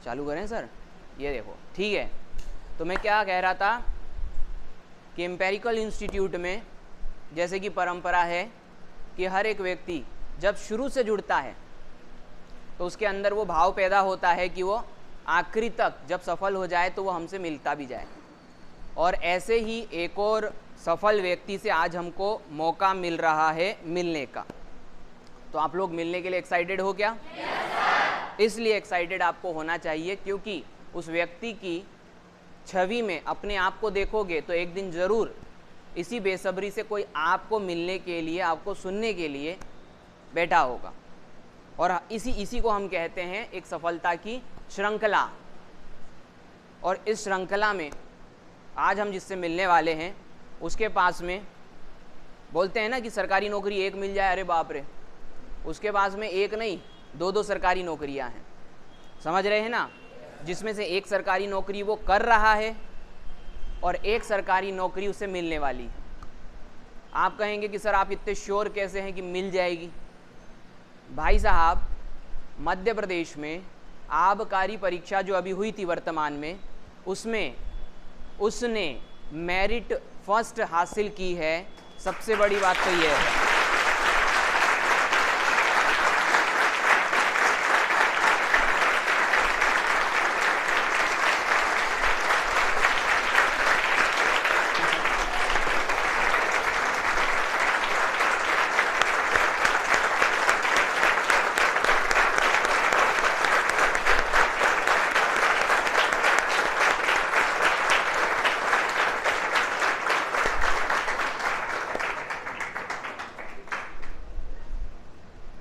चालू करें सर? ये देखो, ठीक है। तो मैं क्या कह रहा था कि एम्पेरिकल इंस्टीट्यूट में जैसे कि परंपरा है कि हर एक व्यक्ति जब शुरू से जुड़ता है तो उसके अंदर वो भाव पैदा होता है कि वो आखिरी तक जब सफल हो जाए तो वो हमसे मिलता भी जाए। और ऐसे ही एक और सफल व्यक्ति से आज हमको मौका मिल रहा है मिलने का। तो आप लोग मिलने के लिए एक्साइटेड हो क्या? इसलिए एक्साइटेड आपको होना चाहिए क्योंकि उस व्यक्ति की छवि में अपने आप को देखोगे तो एक दिन ज़रूर इसी बेसब्री से कोई आपको मिलने के लिए, आपको सुनने के लिए बैठा होगा। और इसी को हम कहते हैं एक सफलता की श्रृंखला। और इस श्रृंखला में आज हम जिससे मिलने वाले हैं उसके पास में, बोलते हैं ना कि सरकारी नौकरी एक मिल जाए, अरे बाप रे, उसके पास में एक नहीं दो सरकारी नौकरियां हैं। समझ रहे हैं ना? जिसमें से एक सरकारी नौकरी वो कर रहा है और एक सरकारी नौकरी उसे मिलने वाली है। आप कहेंगे कि सर आप इतने श्योर कैसे हैं कि मिल जाएगी? भाई साहब, मध्य प्रदेश में आबकारी परीक्षा जो अभी हुई थी वर्तमान में, उसमें उसने मेरिट फर्स्ट हासिल की है। सबसे बड़ी बात तो ये है।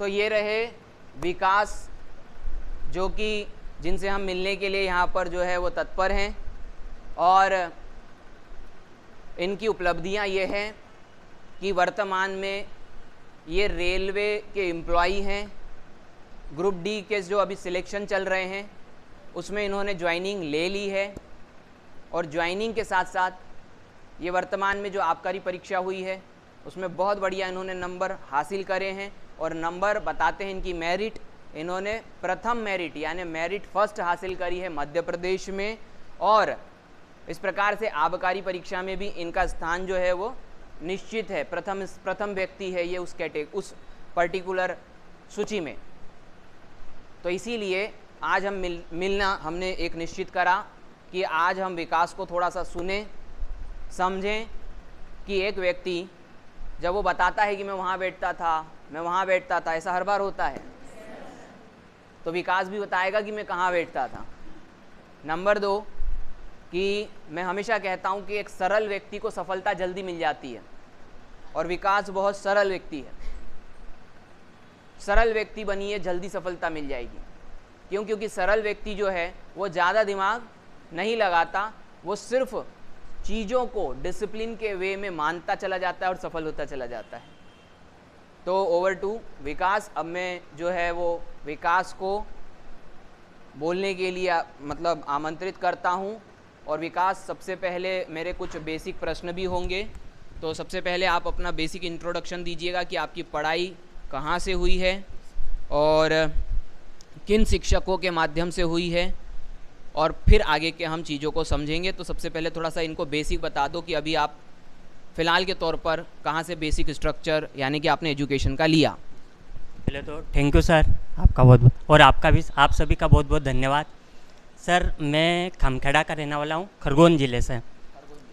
तो ये रहे विकास, जो कि जिनसे हम मिलने के लिए यहाँ पर जो है वो तत्पर हैं। और इनकी उपलब्धियाँ ये हैं कि वर्तमान में ये रेलवे के एम्प्लॉई हैं। ग्रुप डी के जो अभी सिलेक्शन चल रहे हैं उसमें इन्होंने ज्वाइनिंग ले ली है। और ज्वाइनिंग के साथ साथ ये वर्तमान में जो आबकारी परीक्षा हुई है उसमें बहुत बढ़िया इन्होंने नंबर हासिल करे हैं। और नंबर बताते हैं इनकी मेरिट, इन्होंने प्रथम मेरिट यानी मेरिट फर्स्ट हासिल करी है मध्य प्रदेश में। और इस प्रकार से आबकारी परीक्षा में भी इनका स्थान जो है वो निश्चित है, प्रथम व्यक्ति है ये उस पर्टिकुलर सूची में। तो इसीलिए आज हम मिलना हमने एक निश्चित करा कि आज हम विकास को थोड़ा सा सुने, समझें कि एक व्यक्ति जब वो बताता है कि मैं वहाँ बैठता था, ऐसा हर बार होता है, तो विकास भी बताएगा कि मैं कहाँ बैठता था। नंबर 2 कि मैं हमेशा कहता हूँ कि एक सरल व्यक्ति को सफलता जल्दी मिल जाती है और विकास बहुत सरल व्यक्ति है। सरल व्यक्ति बनिए, जल्दी सफलता मिल जाएगी। क्यों? क्योंकि सरल व्यक्ति जो है वो ज़्यादा दिमाग नहीं लगाता, वो सिर्फ चीज़ों को डिसिप्लिन के वे में मानता चला जाता है और सफल होता चला जाता है। तो ओवर टू विकास। अब मैं जो है वो विकास को बोलने के लिए मतलब आमंत्रित करता हूँ। और विकास, सबसे पहले मेरे कुछ बेसिक प्रश्न भी होंगे, तो सबसे पहले आप अपना बेसिक इंट्रोडक्शन दीजिएगा कि आपकी पढ़ाई कहाँ से हुई है और किन शिक्षकों के माध्यम से हुई है, और फिर आगे के हम चीज़ों को समझेंगे। तो सबसे पहले थोड़ा सा इनको बेसिक बता दो कि अभी आप फ़िलहाल के तौर पर कहाँ से बेसिक स्ट्रक्चर यानी कि आपने एजुकेशन का लिया। पहले तो थैंक यू सर, आपका बहुत बहुत, और आपका भी, आप सभी का बहुत बहुत धन्यवाद। सर मैं खमखेड़ा का रहने वाला हूँ, खरगोन ज़िले से।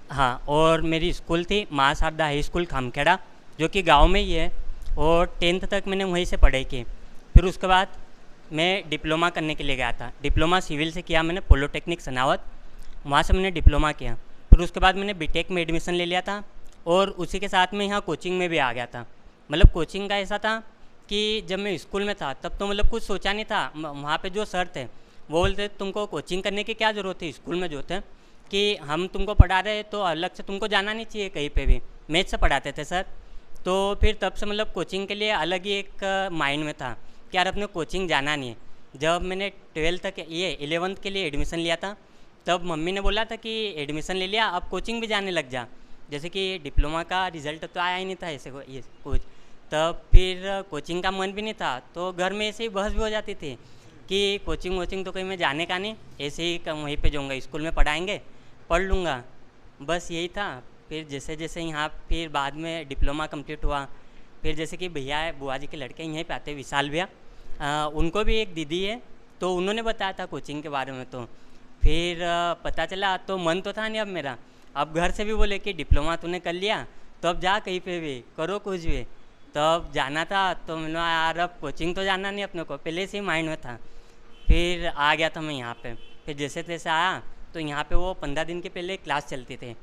हाँ, और मेरी स्कूल थी माँ शारदा हाई स्कूल खमखेड़ा, जो कि गांव में ही है, और 10th तक मैंने वहीं से पढ़ाई की। फिर उसके बाद मैं डिप्लोमा करने के लिए गया था। डिप्लोमा सिविल से किया मैंने, पॉलिटेक्निक सनावत, वहाँ से मैंने डिप्लोमा किया। फिर उसके बाद मैंने बीटेक में एडमिशन ले लिया था, और उसी के साथ में यहाँ कोचिंग में भी आ गया था। मतलब कोचिंग का ऐसा था कि जब मैं स्कूल में था तब तो मतलब कुछ सोचा नहीं था। वहाँ पे जो सर थे वो बोलते तुमको कोचिंग करने की क्या ज़रूरत है, स्कूल में जो थे कि हम तुमको पढ़ा रहे तो अलग से तुमको जाना नहीं चाहिए कहीं पे भी। मैथ से पढ़ाते थे सर। तो फिर तब से मतलब कोचिंग के लिए अलग ही एक माइंड में था कि यार अपने कोचिंग जाना नहीं है। जब मैंने 12th तक ये 11th के लिए एडमिशन लिया था तब मम्मी ने बोला था कि एडमिशन ले लिया, अब कोचिंग भी जाने लग जा। जैसे कि डिप्लोमा का रिज़ल्ट तो आया ही नहीं था ऐसे ये कुछ, तब फिर कोचिंग का मन भी नहीं था, तो घर में ऐसे ही बहस भी हो जाती थी कि कोचिंग वोचिंग तो कहीं मैं जाने का नहीं, ऐसे ही वहीं पे जाऊँगा, स्कूल में पढ़ाएंगे, पढ़ लूँगा, बस यही था। फिर जैसे जैसे यहाँ फिर बाद में डिप्लोमा कंप्लीट हुआ, फिर जैसे कि भैया है, बुआ जी के लड़के यहीं पे आते हैं, विशाल भैया, उनको भी एक दीदी है, तो उन्होंने बताया था कोचिंग के बारे में। तो फिर पता चला, तो मन तो था नहीं अब मेरा, अब घर से भी बोले कि डिप्लोमा तूने कर लिया तो अब जा कहीं पे भी करो कुछ भी, तो अब जाना था। तो मैंने कहा यार अब कोचिंग तो जाना नहीं अपने को, पहले से ही माइंड में था। फिर आ गया था मैं यहाँ पे, फिर जैसे तैसे आया, तो यहाँ पे वो 15 दिन के पहले क्लास चलती थी,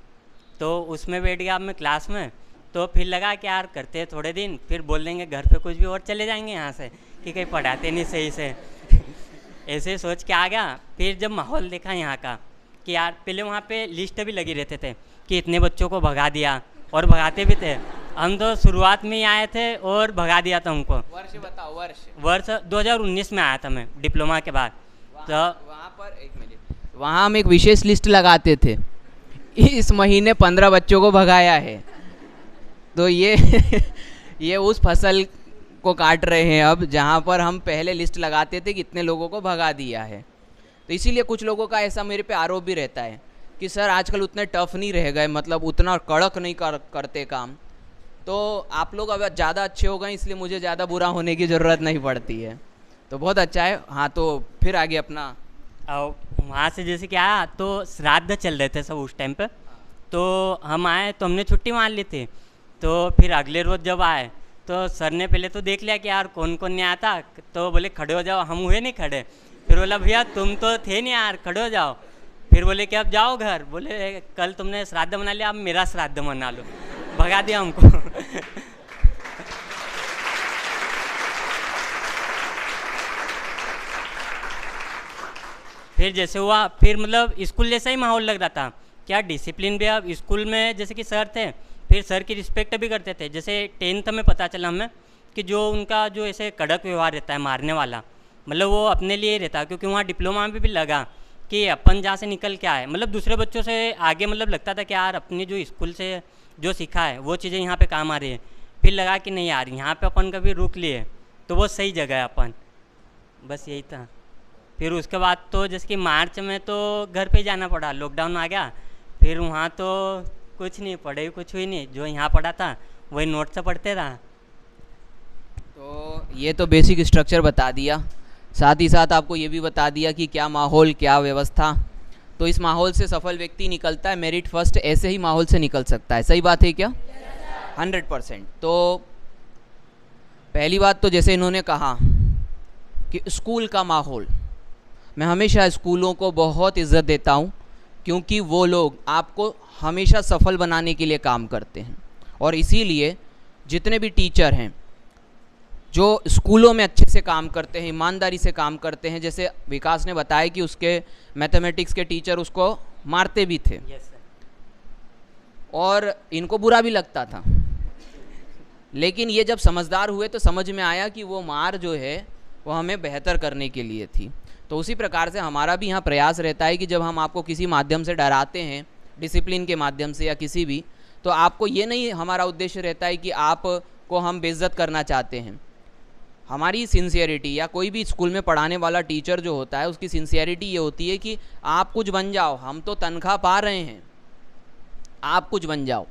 तो उसमें बैठ गया अब मैं क्लास में। तो फिर लगा कि यार करते हैं थोड़े दिन, फिर बोल देंगे घर पे कुछ भी और चले जाएंगे यहाँ से कि कहीं पढ़ाते नहीं सही से ऐसे सोच के आ गया। फिर जब माहौल देखा यहाँ का कि यार पहले वहाँ पे लिस्ट भी लगी रहते थे कि इतने बच्चों को भगा दिया, और भगाते भी थे। हम तो शुरुआत में ही आए थे और भगा दिया था उनको। वर्ष बताओ, वर्ष 2019 में आया था मैं डिप्लोमा के बाद। तो वहाँ पर एक मिनट, वहाँ हम एक विशेष लिस्ट लगाते थे, इस महीने 15 बच्चों को भगाया है, तो ये ये उस फसल को काट रहे हैं अब, जहाँ पर हम पहले लिस्ट लगाते थे कि इतने लोगों को भगा दिया है। तो इसीलिए कुछ लोगों का ऐसा मेरे पे आरोप भी रहता है कि सर आजकल उतने टफ नहीं रह गए, मतलब उतना कड़क नहीं करते काम। तो आप लोग अब ज़्यादा अच्छे हो गए, इसलिए मुझे ज़्यादा बुरा होने की ज़रूरत नहीं पड़ती है, तो बहुत अच्छा है। हाँ, तो फिर आगे अपना वहाँ से जैसे कि आया तो श्राद्ध चल रहे थे सब उस टाइम पे, तो हम आए तो हमने छुट्टी मान ली थी। तो फिर अगले रोज़ जब आए तो सर ने पहले तो देख लिया कि यार कौन कौन नहीं आता, तो बोले खड़े हो जाओ, हम हुए नहीं खड़े। फिर बोला भैया तुम तो थे नहीं यार, खड़े हो जाओ। फिर बोले कि अब जाओ घर, बोले कल तुमने श्राद्ध मना लिया, अब मेरा श्राद्ध मना लो, भगा दिया हमको फिर जैसे हुआ, फिर मतलब स्कूल जैसा ही माहौल लग रहा था, क्या डिसिप्लिन भी। अब स्कूल में जैसे कि सर थे, फिर सर की रिस्पेक्ट भी करते थे। जैसे 10th में पता चला हमें कि जो उनका जो ऐसे कड़क व्यवहार रहता है मारने वाला, मतलब वो अपने लिए ही रहता है, क्योंकि वहाँ डिप्लोमा में भी लगा कि अपन जहाँ से निकल के आए, मतलब दूसरे बच्चों से आगे, मतलब लगता था कि यार अपनी जो स्कूल से जो सीखा है वो चीज़ें यहाँ पे काम आ रही है। फिर लगा कि नहीं यार यहाँ पे अपन कभी रुक लिए तो वो सही जगह है अपन, बस यही था। फिर उसके बाद तो जैसे कि मार्च में तो घर पे जाना पड़ा, लॉकडाउन आ गया। फिर वहाँ तो कुछ नहीं पढ़े, कुछ हुई नहीं, जो यहाँ पढ़ा था वही नोट से पढ़ते रहा। तो ये तो बेसिक स्ट्रक्चर बता दिया, साथ ही साथ आपको ये भी बता दिया कि क्या माहौल, क्या व्यवस्था। तो इस माहौल से सफल व्यक्ति निकलता है, मेरिट फर्स्ट ऐसे ही माहौल से निकल सकता है, सही बात है क्या? 100%। तो पहली बात तो जैसे इन्होंने कहा कि स्कूल का माहौल, मैं हमेशा स्कूलों को बहुत इज़्ज़त देता हूँ, क्योंकि वो लोग आपको हमेशा सफल बनाने के लिए काम करते हैं। और इसीलिए जितने भी टीचर हैं जो स्कूलों में अच्छे से काम करते हैं, ईमानदारी से काम करते हैं, जैसे विकास ने बताया कि उसके मैथमेटिक्स के टीचर उसको मारते भी थे, और इनको बुरा भी लगता था, लेकिन ये जब समझदार हुए तो समझ में आया कि वो मार जो है वो हमें बेहतर करने के लिए थी। तो उसी प्रकार से हमारा भी यहाँ प्रयास रहता है कि जब हम आपको किसी माध्यम से डराते हैं, डिसिप्लिन के माध्यम से या किसी भी, तो आपको ये नहीं हमारा उद्देश्य रहता है कि आपको हम बेइज्जत करना चाहते हैं। हमारी सिंसियरिटी, या कोई भी स्कूल में पढ़ाने वाला टीचर जो होता है उसकी सिंसियरिटी ये होती है कि आप कुछ बन जाओ, हम तो तनख्वाह पा रहे हैं, आप कुछ बन जाओ।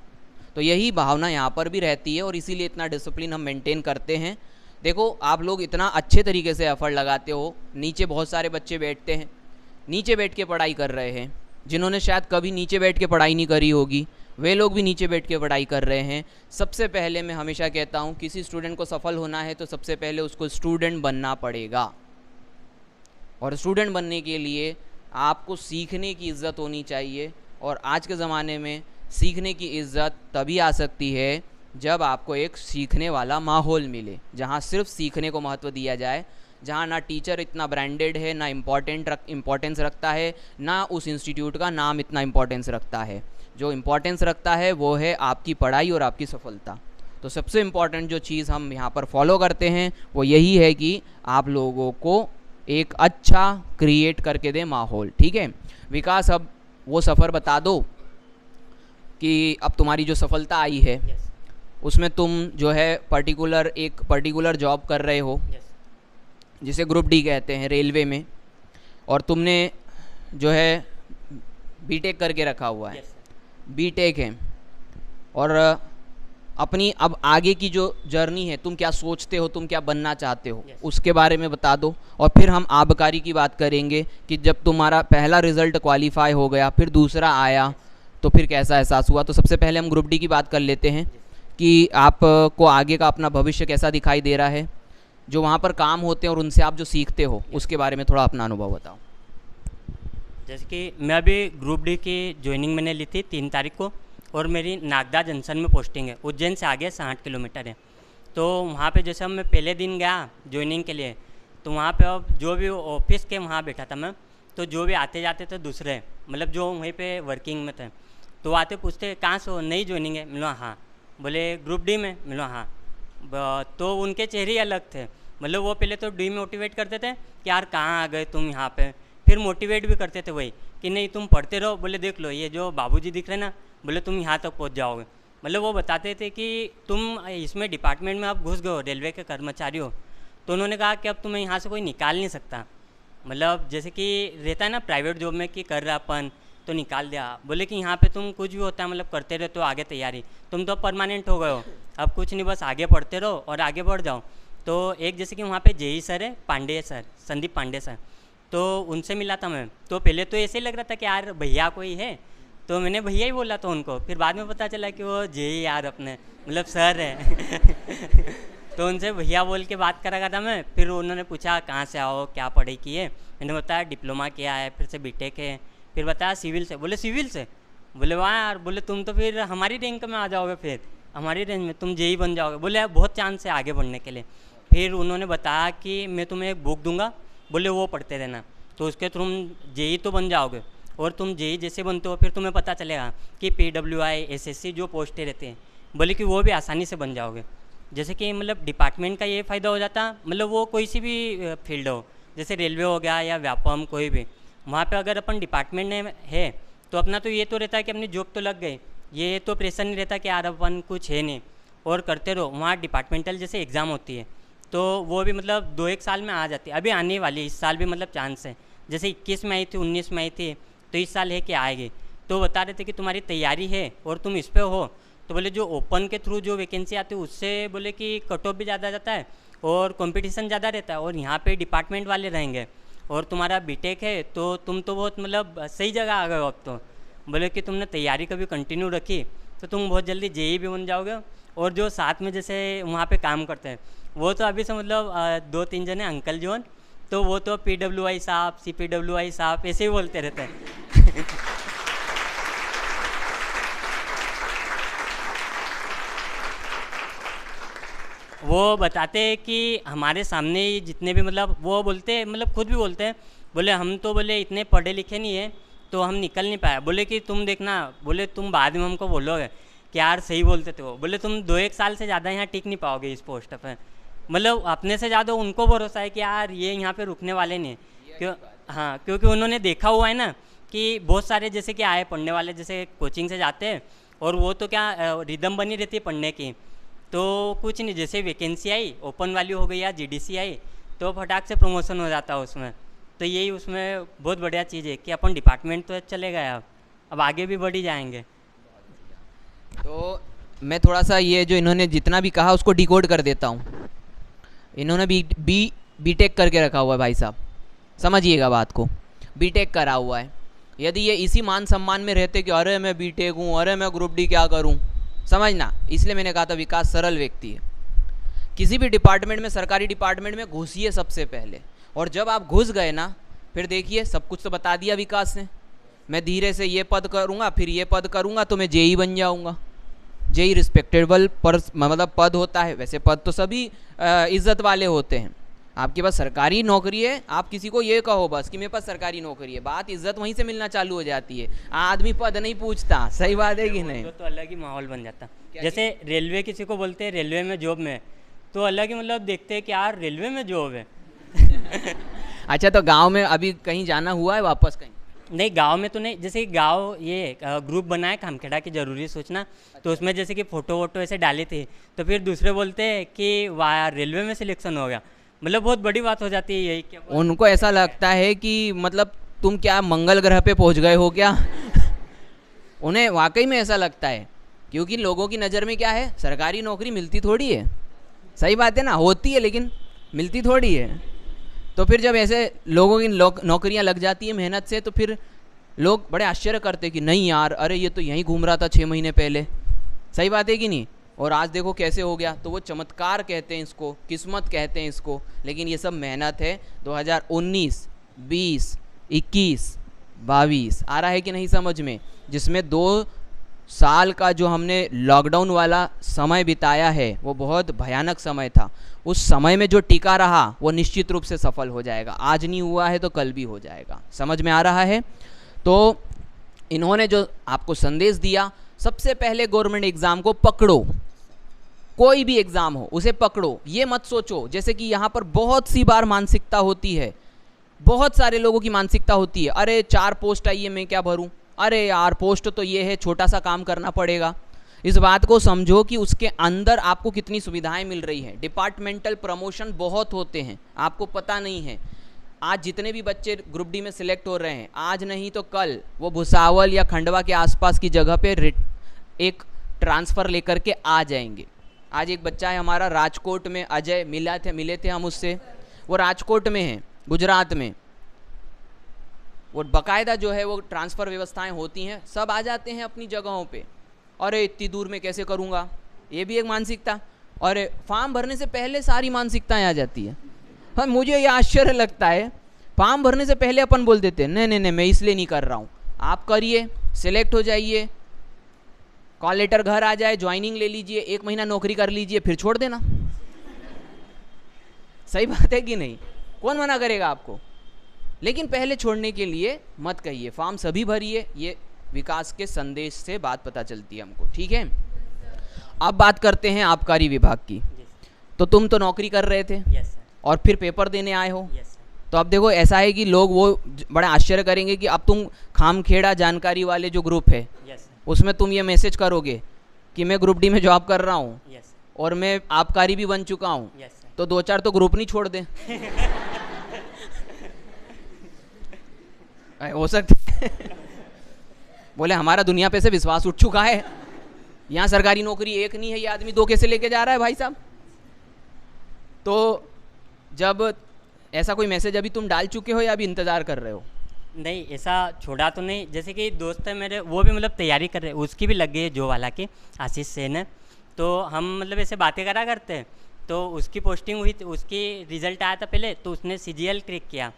तो यही भावना यहाँ पर भी रहती है, और इसीलिए इतना डिसिप्लिन हम मेंटेन करते हैं। देखो आप लोग इतना अच्छे तरीके से एफर्ट लगाते हो, नीचे बहुत सारे बच्चे बैठते हैं, नीचे बैठ के पढ़ाई कर रहे हैं, जिन्होंने शायद कभी नीचे बैठ के पढ़ाई नहीं करी होगी वे लोग भी नीचे बैठ के पढ़ाई कर रहे हैं। सबसे पहले मैं हमेशा कहता हूँ किसी स्टूडेंट को सफल होना है तो सबसे पहले उसको स्टूडेंट बनना पड़ेगा, और स्टूडेंट बनने के लिए आपको सीखने की इज़्ज़त होनी चाहिए। और आज के ज़माने में सीखने की इज़्ज़त तभी आ सकती है जब आपको एक सीखने वाला माहौल मिले, जहाँ सिर्फ सीखने को महत्व दिया जाए, जहाँ ना टीचर इतना ब्रांडेड है, ना इम्पोर्टेंस रखता है, ना उस इंस्टीट्यूट का नाम इतना इम्पोर्टेंस रखता है। जो इम्पोर्टेंस रखता है वो है आपकी पढ़ाई और आपकी सफलता। तो सबसे इम्पॉर्टेंट जो चीज़ हम यहाँ पर फॉलो करते हैं वो यही है कि आप लोगों को एक अच्छा क्रिएट करके दें माहौल, ठीक है। विकास, अब वो सफ़र बता दो कि अब तुम्हारी जो सफलता आई है उसमें तुम जो है एक पर्टिकुलर जॉब कर रहे हो, जिसे ग्रुप डी कहते हैं रेलवे में, और तुमने जो है बीटेक करके रखा हुआ है, बीटेक है, और अपनी अब आगे की जो जर्नी है, तुम क्या सोचते हो, तुम क्या बनना चाहते हो, उसके बारे में बता दो। और फिर हम आबकारी की बात करेंगे कि जब तुम्हारा पहला रिजल्ट क्वालिफाई हो गया, फिर दूसरा आया, तो फिर कैसा एहसास हुआ। तो सबसे पहले हम ग्रुप डी की बात कर लेते हैं कि आपको आगे का अपना भविष्य कैसा दिखाई दे रहा है, जो वहाँ पर काम होते हैं और उनसे आप जो सीखते हो उसके बारे में थोड़ा अपना अनुभव बताओ। जैसे कि मैं अभी ग्रुप डी की ज्वाइनिंग मैंने ली थी 3 तारीख को, और मेरी नागदा जंक्शन में पोस्टिंग है, उज्जैन से आगे 60 किलोमीटर है। तो वहाँ पे जैसे मैं पहले दिन गया ज्वाइनिंग के लिए, तो वहाँ पे अब जो भी ऑफिस के वहाँ बैठा था मैं, तो जो भी आते जाते थे दूसरे, मतलब जो वहीं पे वर्किंग में थे, तो आते पूछते कहाँ से हो, नई ज्वाइनिंग है, मिलो हाँ, बोले ग्रुप डी में, मिलो हाँ। तो उनके चेहरे ही अलग थे, मतलब वो पहले तो डीमोटिवेट करते थे कि यार कहाँ आ गए तुम यहाँ पे, फिर मोटिवेट भी करते थे वही कि नहीं तुम पढ़ते रहो, बोले देख लो ये जो बाबूजी दिख रहे ना, बोले तुम यहाँ तक पहुँच जाओगे। मतलब वो बताते थे कि तुम इसमें डिपार्टमेंट में आप घुस गए हो, रेलवे के कर्मचारी हो, तो उन्होंने कहा कि अब तुम्हें यहाँ से कोई निकाल नहीं सकता। मतलब जैसे कि रहता है ना प्राइवेट जॉब में कि कर रहा अपन तो निकाल दिया, बोले कि यहाँ पे तुम कुछ भी होता है मतलब करते रहते हो आगे तैयारी, तुम तो परमानेंट हो गए हो, अब कुछ नहीं, बस आगे पढ़ते रहो और आगे बढ़ जाओ। तो एक जैसे कि वहाँ पे जेई सर है, पांडे सर, संदीप पांडे सर, तो उनसे मिला था मैं। तो पहले तो ऐसे ही लग रहा था कि यार भैया कोई है, तो मैंने भैया ही बोला था उनको, फिर बाद में पता चला कि वो जेई यार अपने मतलब सर है तो उनसे भैया बोल के बात करा था मैं। फिर उन्होंने पूछा कहाँ से आओ, क्या पढ़ाई की है, मैंने बताया डिप्लोमा किया है, फिर से बीटेक है, फिर बताया सिविल से, बोले सिविल से, बोले वाह यार, बोले तुम तो फिर हमारी रैंक में आ जाओगे, फिर हमारी रेंज में तुम जेई बन जाओगे, बोले बहुत चांस है आगे बढ़ने के लिए। फिर उन्होंने बताया कि मैं तुम्हें एक बुक दूंगा, बोले वो पढ़ते रहना, तो उसके तुम जेई तो बन जाओगे, और तुम जेई जैसे बनते हो फिर तुम्हें पता चलेगा कि PWI SSC जो पोस्टें रहती हैं, बोले कि वो भी आसानी से बन जाओगे। जैसे कि मतलब डिपार्टमेंट का ये फ़ायदा हो जाता, मतलब वो कोई सी भी फील्ड हो, जैसे रेलवे हो गया या व्यापम कोई भी, वहाँ पे अगर अपन डिपार्टमेंट में है तो अपना तो ये तो रहता है कि अपनी जॉब तो लग गई, ये तो प्रेशर नहीं रहता कि यार अपन कुछ है नहीं और करते रहो। वहाँ डिपार्टमेंटल जैसे एग्ज़ाम होती है तो वो भी मतलब 2-1 साल में आ जाती है, अभी आने वाली, इस साल भी मतलब चांस है, जैसे 21 में आई थी, 19 में आई थी, तो इस साल है कि आएगी। तो बता रहे थे कि तुम्हारी तैयारी है और तुम इस पर हो, तो बोले जो ओपन के थ्रू जो वैकेंसी आती है उससे बोले कि कट ऑफ भी ज़्यादा जाता है और कंपटीशन ज़्यादा रहता है, और यहाँ पे डिपार्टमेंट वाले रहेंगे और तुम्हारा बीटेक है तो तुम तो बहुत मतलब सही जगह आ गए हो अब तो। बोले कि तुमने तैयारी कभी कंटिन्यू रखी तो तुम बहुत जल्दी जेई भी बन जाओगे, और जो साथ में जैसे वहाँ पे काम करते हैं वो तो अभी से मतलब 2-3 जने अंकल जोन, तो वो तो PWI साहब, CPWI साहब ऐसे ही बोलते रहते हैं वो बताते हैं कि हमारे सामने ही जितने भी मतलब वो बोलते हैं, मतलब खुद भी बोलते हैं, बोले हम तो बोले इतने पढ़े लिखे नहीं है तो हम निकल नहीं पाए, बोले कि तुम देखना, बोले तुम बाद में हमको बोलोगे कि यार सही बोलते थे वो, बोले तुम 2-1 साल से ज़्यादा यहाँ टिक नहीं पाओगे इस पोस्ट पे, मतलब अपने से ज़्यादा उनको भरोसा है कि यार ये यहाँ पे रुकने वाले नहीं है क्यों। हाँ, क्योंकि उन्होंने देखा हुआ है ना कि बहुत सारे जैसे कि आए पढ़ने वाले जैसे कोचिंग से जाते हैं और वो तो क्या रिदम बनी रहती है पढ़ने की, तो कुछ नहीं, जैसे वैकेंसी आई ओपन वाली हो गई या GDC आई तो फटाक से प्रमोशन हो जाता है उसमें। तो यही उसमें बहुत बढ़िया चीज़ है कि अपन डिपार्टमेंट तो चले गए, अब आगे भी बढ़ ही जाएंगे। तो मैं थोड़ा सा ये जो इन्होंने जितना भी कहा उसको डिकोड कर देता हूँ। इन्होंने बीटेक करके रखा हुआ है भाई साहब, समझिएगा बात को, बीटेक करा हुआ है। यदि ये इसी मान सम्मान में रहते कि अरे मैं बीटेक हूँ, अरे मैं ग्रुप डी क्या करूँ, समझना, इसलिए मैंने कहा था विकास सरल व्यक्ति है। किसी भी डिपार्टमेंट में, सरकारी डिपार्टमेंट में घुसिए सबसे पहले, और जब आप घुस गए ना फिर देखिए सब कुछ तो बता दिया विकास ने, मैं धीरे से ये पद करूँगा फिर ये पद करूँगा तो मैं जेई बन जाऊँगा। जेई रिस्पेक्टेबल पर मतलब पद होता है, वैसे पद तो सभी इज्जत वाले होते हैं। आपके पास सरकारी नौकरी है, आप किसी को ये कहो बस कि मेरे पास सरकारी नौकरी है, बात इज्जत वहीं से मिलना चालू हो जाती है, आदमी पद नहीं पूछता। सही बात है कि नहीं? तो अलग ही माहौल बन जाता, जैसे रेलवे किसी को बोलते हैं रेलवे में जॉब में, तो अलग ही मतलब देखते हैं कि यार रेलवे में जॉब है अच्छा, तो गांव में अभी कहीं जाना हुआ है वापस कहीं? नहीं, गांव में तो नहीं, जैसे गांव ये ग्रुप बना है खामखेड़ा की ज़रूरी सूचना, तो उसमें जैसे कि फ़ोटो वोटो ऐसे डाले थे, तो फिर दूसरे बोलते हैं कि वाह रेलवे में सिलेक्शन हो गया, मतलब बहुत बड़ी बात हो जाती है यही कि उनको ऐसा लगता है कि मतलब तुम क्या मंगल ग्रह पे पहुंच गए हो क्या। उन्हें वाकई में ऐसा लगता है, क्योंकि लोगों की नज़र में क्या है, सरकारी नौकरी मिलती थोड़ी है। सही बात है ना, होती है लेकिन मिलती थोड़ी है। तो फिर जब ऐसे लोगों की नौकरियां लग जाती है मेहनत से, तो फिर लोग बड़े आश्चर्य करते कि नहीं यार, अरे ये तो यहीं घूम रहा था 6 महीने पहले। सही बात है कि नहीं, और आज देखो कैसे हो गया। तो वो चमत्कार कहते हैं इसको, किस्मत कहते हैं इसको, लेकिन ये सब मेहनत है। 2019, 20, 21, 22 आ रहा है कि नहीं समझ में, जिसमें 2 साल का जो हमने लॉकडाउन वाला समय बिताया है वो बहुत भयानक समय था। उस समय में जो टिका रहा वो निश्चित रूप से सफल हो जाएगा। आज नहीं हुआ है तो कल भी हो जाएगा। समझ में आ रहा है। तो इन्होंने जो आपको संदेश दिया, सबसे पहले गवर्नमेंट एग्ज़ाम को पकड़ो। कोई भी एग्ज़ाम हो उसे पकड़ो। ये मत सोचो, जैसे कि यहाँ पर बहुत सी बार मानसिकता होती है, बहुत सारे लोगों की मानसिकता होती है, अरे 4 पोस्ट आई है मैं क्या भरूं, अरे यार पोस्ट तो ये है, छोटा सा काम करना पड़ेगा। इस बात को समझो कि उसके अंदर आपको कितनी सुविधाएं मिल रही हैं। डिपार्टमेंटल प्रमोशन बहुत होते हैं, आपको पता नहीं है। आज जितने भी बच्चे ग्रुप डी में सिलेक्ट हो रहे हैं, आज नहीं तो कल वो भुसावल या खंडवा के आसपास की जगह पे एक ट्रांसफ़र लेकर के आ जाएंगे। आज एक बच्चा है हमारा राजकोट में, अजय, मिले थे हम उससे। वो राजकोट में है, गुजरात में। वो बाकायदा जो है वो ट्रांसफ़र व्यवस्थाएं होती हैं, सब आ जाते हैं अपनी जगहों पे। अरे इतनी दूर में कैसे करूँगा, ये भी एक मानसिकता। और फॉर्म भरने से पहले सारी मानसिकताएं आ जाती है। हाँ, मुझे ये आश्चर्य लगता है, फॉर्म भरने से पहले अपन बोल देते हैं नहीं मैं इसलिए नहीं कर रहा हूँ। आप करिए, सिलेक्ट हो जाइए, कॉल लेटर घर आ जाए, ज्वाइनिंग ले लीजिए, 1 महीना नौकरी कर लीजिए, फिर छोड़ देना। सही बात है कि नहीं, कौन मना करेगा आपको। लेकिन पहले छोड़ने के लिए मत कहिए, फॉर्म सभी भरिए। ये विकास के संदेश से बात पता चलती है हमको, ठीक है। अब बात करते हैं आबकारी विभाग की। तो तुम तो नौकरी कर रहे थे और फिर पेपर देने आए हो। तो अब देखो ऐसा है कि लोग वो बड़ा आश्चर्य करेंगे कि अब तुम खामखेड़ा जानकारी वाले जो ग्रुप है उसमें तुम ये मैसेज करोगे कि मैं ग्रुप डी में जॉब कर रहा हूँ और मैं आबकारी भी बन चुका हूँ। तो 2-4 तो ग्रुप नहीं छोड़ दें। हो सकता बोले हमारा दुनिया पे से विश्वास उठ चुका है, यहाँ सरकारी नौकरी एक नहीं है, ये आदमी 2 कैसे लेके जा रहा है भाई साहब। तो जब ऐसा कोई मैसेज अभी तुम डाल चुके हो या अभी इंतज़ार कर रहे हो? नहीं, ऐसा छोड़ा तो नहीं। जैसे कि दोस्त है मेरे, वो भी मतलब तैयारी कर रहे हैं, उसकी भी लग गई है जो वाला की, आशीष सेन है। तो हम मतलब ऐसे बातें करा करते हैं। तो उसकी पोस्टिंग हुई, उसकी रिज़ल्ट आया था पहले, तो उसने CGL क्रैक किया।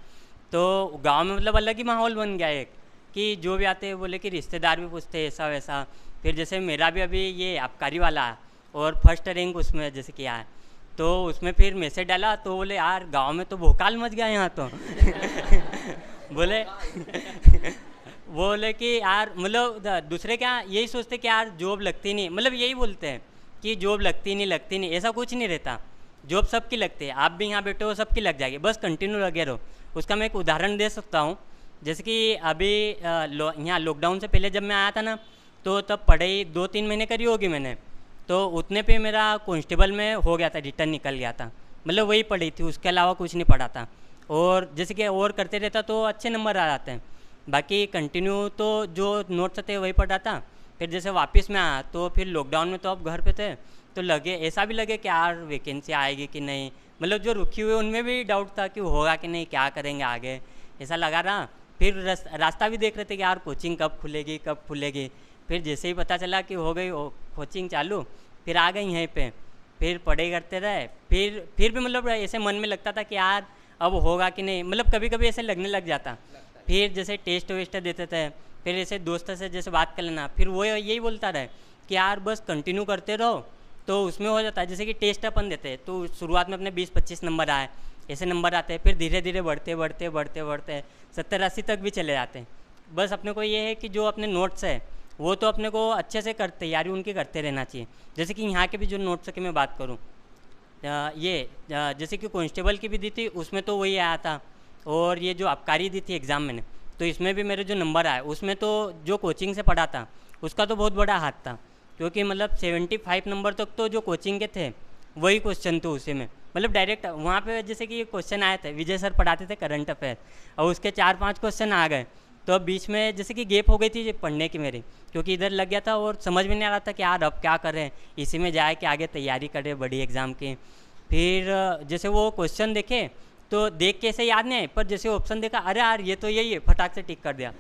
तो गांव में मतलब अलग ही माहौल बन गया एक, कि जो भी आते हैं बोले कि रिश्तेदार भी पूछते हैं ऐसा वैसा। फिर जैसे मेरा भी अभी ये आबकारी वाला है और फर्स्ट रैंक उसमें जैसे किया है, तो उसमें फिर मैसेज डाला तो बोले यार गांव में तो भोकाल मच गया यहाँ तो। बोले कि यार मतलब दूसरे क्या यही सोचते कि यार जॉब लगती नहीं, मतलब यही बोलते हैं कि जॉब लगती नहीं। ऐसा कुछ नहीं रहता, जॉब सबकी लगती है। आप भी यहाँ बैठे हो, सबकी लग जाएगी, बस कंटिन्यू लगे रहो। उसका मैं एक उदाहरण दे सकता हूँ। जैसे कि अभी यहाँ लॉकडाउन से पहले जब मैं आया था ना, तो तब पढ़ाई 2-3 महीने करी होगी मैंने। तो उतने पे मेरा कांस्टेबल में हो गया था, रिटर्न निकल गया था। मतलब वही पढ़ी थी, उसके अलावा कुछ नहीं पढ़ा था। और जैसे कि और करते रहता तो अच्छे नंबर आ जाते हैं। बाकी कंटिन्यू तो जो नोट्स थे वही पढ़ा था। फिर जैसे वापस में आया तो फिर लॉकडाउन में तो अब घर पे थे, तो लगे ऐसा भी लगे कि यार वैकेंसी आएगी कि नहीं। मतलब जो रुकी हुए उनमें भी डाउट था कि होगा कि नहीं, क्या करेंगे आगे, ऐसा लगा रहा। फिर रास्ता भी देख रहे थे कि यार कोचिंग कब खुलेगी। फिर जैसे ही पता चला कि हो गई कोचिंग चालू, फिर आ गई यहीं पे, फिर पढ़ाई करते रहे। फिर भी मतलब ऐसे मन में लगता था कि यार अब होगा कि नहीं, मतलब कभी कभी ऐसे लगने लग जाता। फिर जैसे टेस्ट वेस्ट देते थे, फिर ऐसे दोस्त से जैसे बात कर लेना, फिर वो यही बोलता रहे कि यार बस कंटिन्यू करते रहो तो उसमें हो जाता है। जैसे कि टेस्ट अपन देते हैं तो शुरुआत में अपने 20-25 नंबर आए, ऐसे नंबर आते हैं, फिर धीरे धीरे बढ़ते 70-80 तक भी चले जाते हैं। बस अपने को ये है कि जो अपने नोट्स है वो तो अपने को अच्छे से तैयारी उनकी करते रहना चाहिए। जैसे कि यहाँ के भी जो नोट्स की मैं बात करूँ, जैसे कि कांस्टेबल की भी दी थी, उसमें तो वही आया था। और ये जो आबकारी दी थी एग्ज़ाम मैंने, तो इसमें भी मेरे जो नंबर आए उसमें तो जो कोचिंग से पढ़ा था उसका तो बहुत बड़ा हाथ था, क्योंकि मतलब 75 नंबर तक तो जो कोचिंग के थे वही क्वेश्चन थे उसी में, मतलब डायरेक्ट वहाँ पे जैसे कि ये क्वेश्चन आए थे, विजय सर पढ़ाते थे करंट अफेयर, और उसके 4-5 क्वेश्चन आ गए, तो अब बीच में जैसे कि गैप हो गई थी पढ़ने की मेरी, क्योंकि इधर लग गया था और समझ में नहीं आ रहा था कि यार अब क्या करें, इसी में जाए कि आगे तैयारी करें बड़ी एग्ज़ाम की। फिर जैसे वो क्वेश्चन देखे तो देख के ऐसे याद नहीं आए, पर जैसे ऑप्शन देखा अरे यार ये तो यही है, फटाक से टिक कर दिया।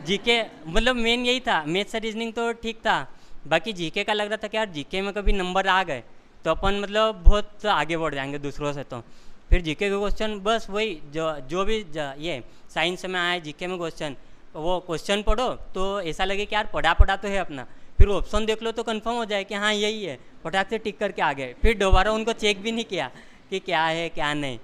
जीके मतलब मेन यही था, मैथ्स रीजनिंग तो ठीक था, बाकी जीके का लग रहा था कि यार जीके में कभी नंबर आ गए तो अपन मतलब बहुत आगे बढ़ जाएंगे दूसरों से। तो फिर जीके के क्वेश्चन बस वही जो भी ये साइंस में आए जीके में क्वेश्चन, वो क्वेश्चन पढ़ो तो ऐसा लगे कि यार पढ़ा तो है अपना, फिर ऑप्शन देख लो तो कंफर्म हो जाए कि हाँ यही है, फटाक से टिक करके आ गए, फिर दोबारा उनको चेक भी नहीं किया कि क्या है क्या नहीं।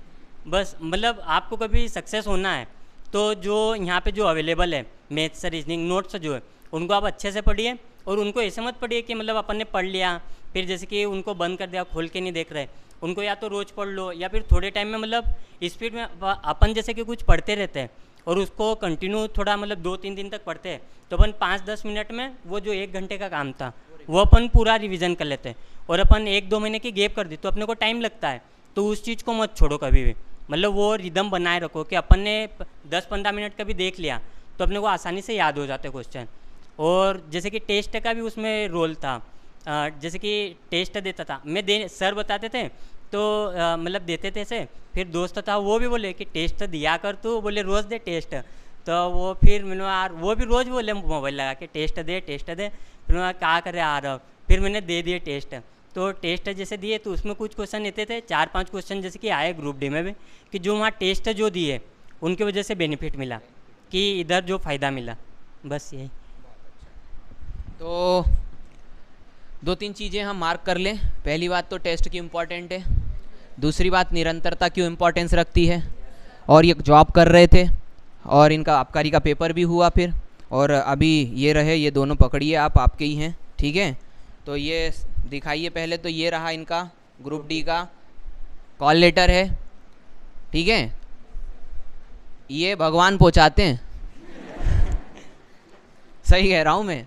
बस मतलब आपको कभी सक्सेस होना है तो जो यहाँ पे जो अवेलेबल है मैथ्स रीजनिंग नोट्स जो है उनको आप अच्छे से पढ़िए, और उनको ऐसे मत पढ़िए कि मतलब अपन ने पढ़ लिया फिर जैसे कि उनको बंद कर दिया खोल के नहीं देख रहे, उनको या तो रोज़ पढ़ लो या फिर थोड़े टाइम में मतलब स्पीड में अपन जैसे कि कुछ पढ़ते रहते हैं और उसको कंटिन्यू थोड़ा मतलब 2-3 दिन तक पढ़ते हैं तो अपन 5-10 मिनट में वो जो 1 घंटे का काम था वो अपन पूरा रिवीजन कर लेते हैं। और अपन 1-2 महीने की गैप कर दी तो अपने को टाइम लगता है, तो उस चीज़ को मत छोड़ो कभी भी, मतलब वो रिदम बनाए रखो कि अपन ने 10-15 मिनट का भी देख लिया तो अपने को आसानी से याद हो जाते क्वेश्चन। और जैसे कि टेस्ट का भी उसमें रोल था, जैसे कि टेस्ट देता था मैं सर बताते थे तो मतलब देते थे से, फिर दोस्त था वो भी बोले कि टेस्ट दिया कर तू, बोले रोज़ दे टेस्ट, तो वो फिर मैंने यार वो भी रोज़ बोले मोबाइल लगा के टेस्ट दे, फिर मैं क्या करे आ रहा, फिर मैंने दे दिए टेस्ट। तो टेस्ट जैसे दिए तो उसमें कुछ क्वेश्चन लेते थे 4-5 क्वेश्चन जैसे कि आए ग्रुप डी में भी कि जो वहाँ टेस्ट जो दिए उनकी वजह से बेनिफिट मिला कि इधर जो फ़ायदा मिला, बस यही। तो 2-3 चीज़ें हम मार्क कर लें। पहली बात तो टेस्ट की इम्पॉर्टेंट है, दूसरी बात निरंतरता क्यों इम्पोर्टेंस रखती है, और ये जॉब कर रहे थे और इनका आबकारी का पेपर भी हुआ फिर, और अभी ये रहे, ये दोनों पकड़िए आप, आपके ही हैं, ठीक है। तो ये दिखाइए पहले, तो ये रहा इनका ग्रुप डी का कॉल लेटर है, ठीक है। ये भगवान पहुंचाते हैं सही कह रहा हूँ मैं,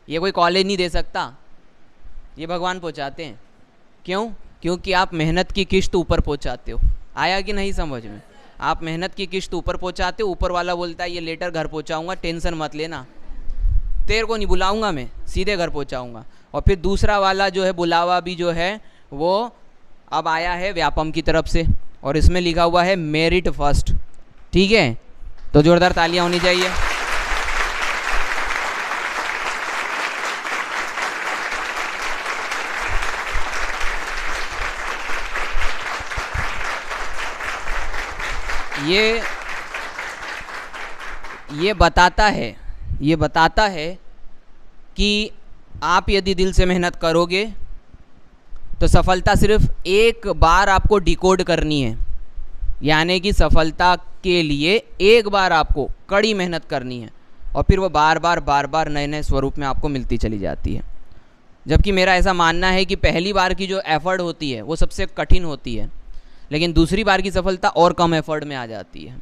ये कोई कॉलेज नहीं दे सकता, ये भगवान पहुंचाते हैं। क्यों? क्योंकि आप मेहनत की किश्त ऊपर पहुंचाते हो। आया कि नहीं समझ में? आप मेहनत की किश्त ऊपर पहुंचाते हो, ऊपर वाला बोलता है ये लेटर घर पहुंचाऊंगा, टेंशन मत लेना, तेरे को नहीं बुलाऊंगा मैं, सीधे घर पहुंचाऊंगा। और फिर दूसरा वाला जो है बुलावा भी जो है वो अब आया है व्यापम की तरफ से, और इसमें लिखा हुआ है मेरिट फर्स्ट, ठीक है। तो जोरदार तालियां होनी चाहिए। ये बताता है कि आप यदि दिल से मेहनत करोगे तो सफलता सिर्फ एक बार आपको डिकोड करनी है, यानी कि सफलता के लिए एक बार आपको कड़ी मेहनत करनी है, और फिर वो बार बार नए नए स्वरूप में आपको मिलती चली जाती है। जबकि मेरा ऐसा मानना है कि पहली बार की जो एफर्ट होती है वो सबसे कठिन होती है, लेकिन दूसरी बार की सफलता और कम एफर्ट में आ जाती है।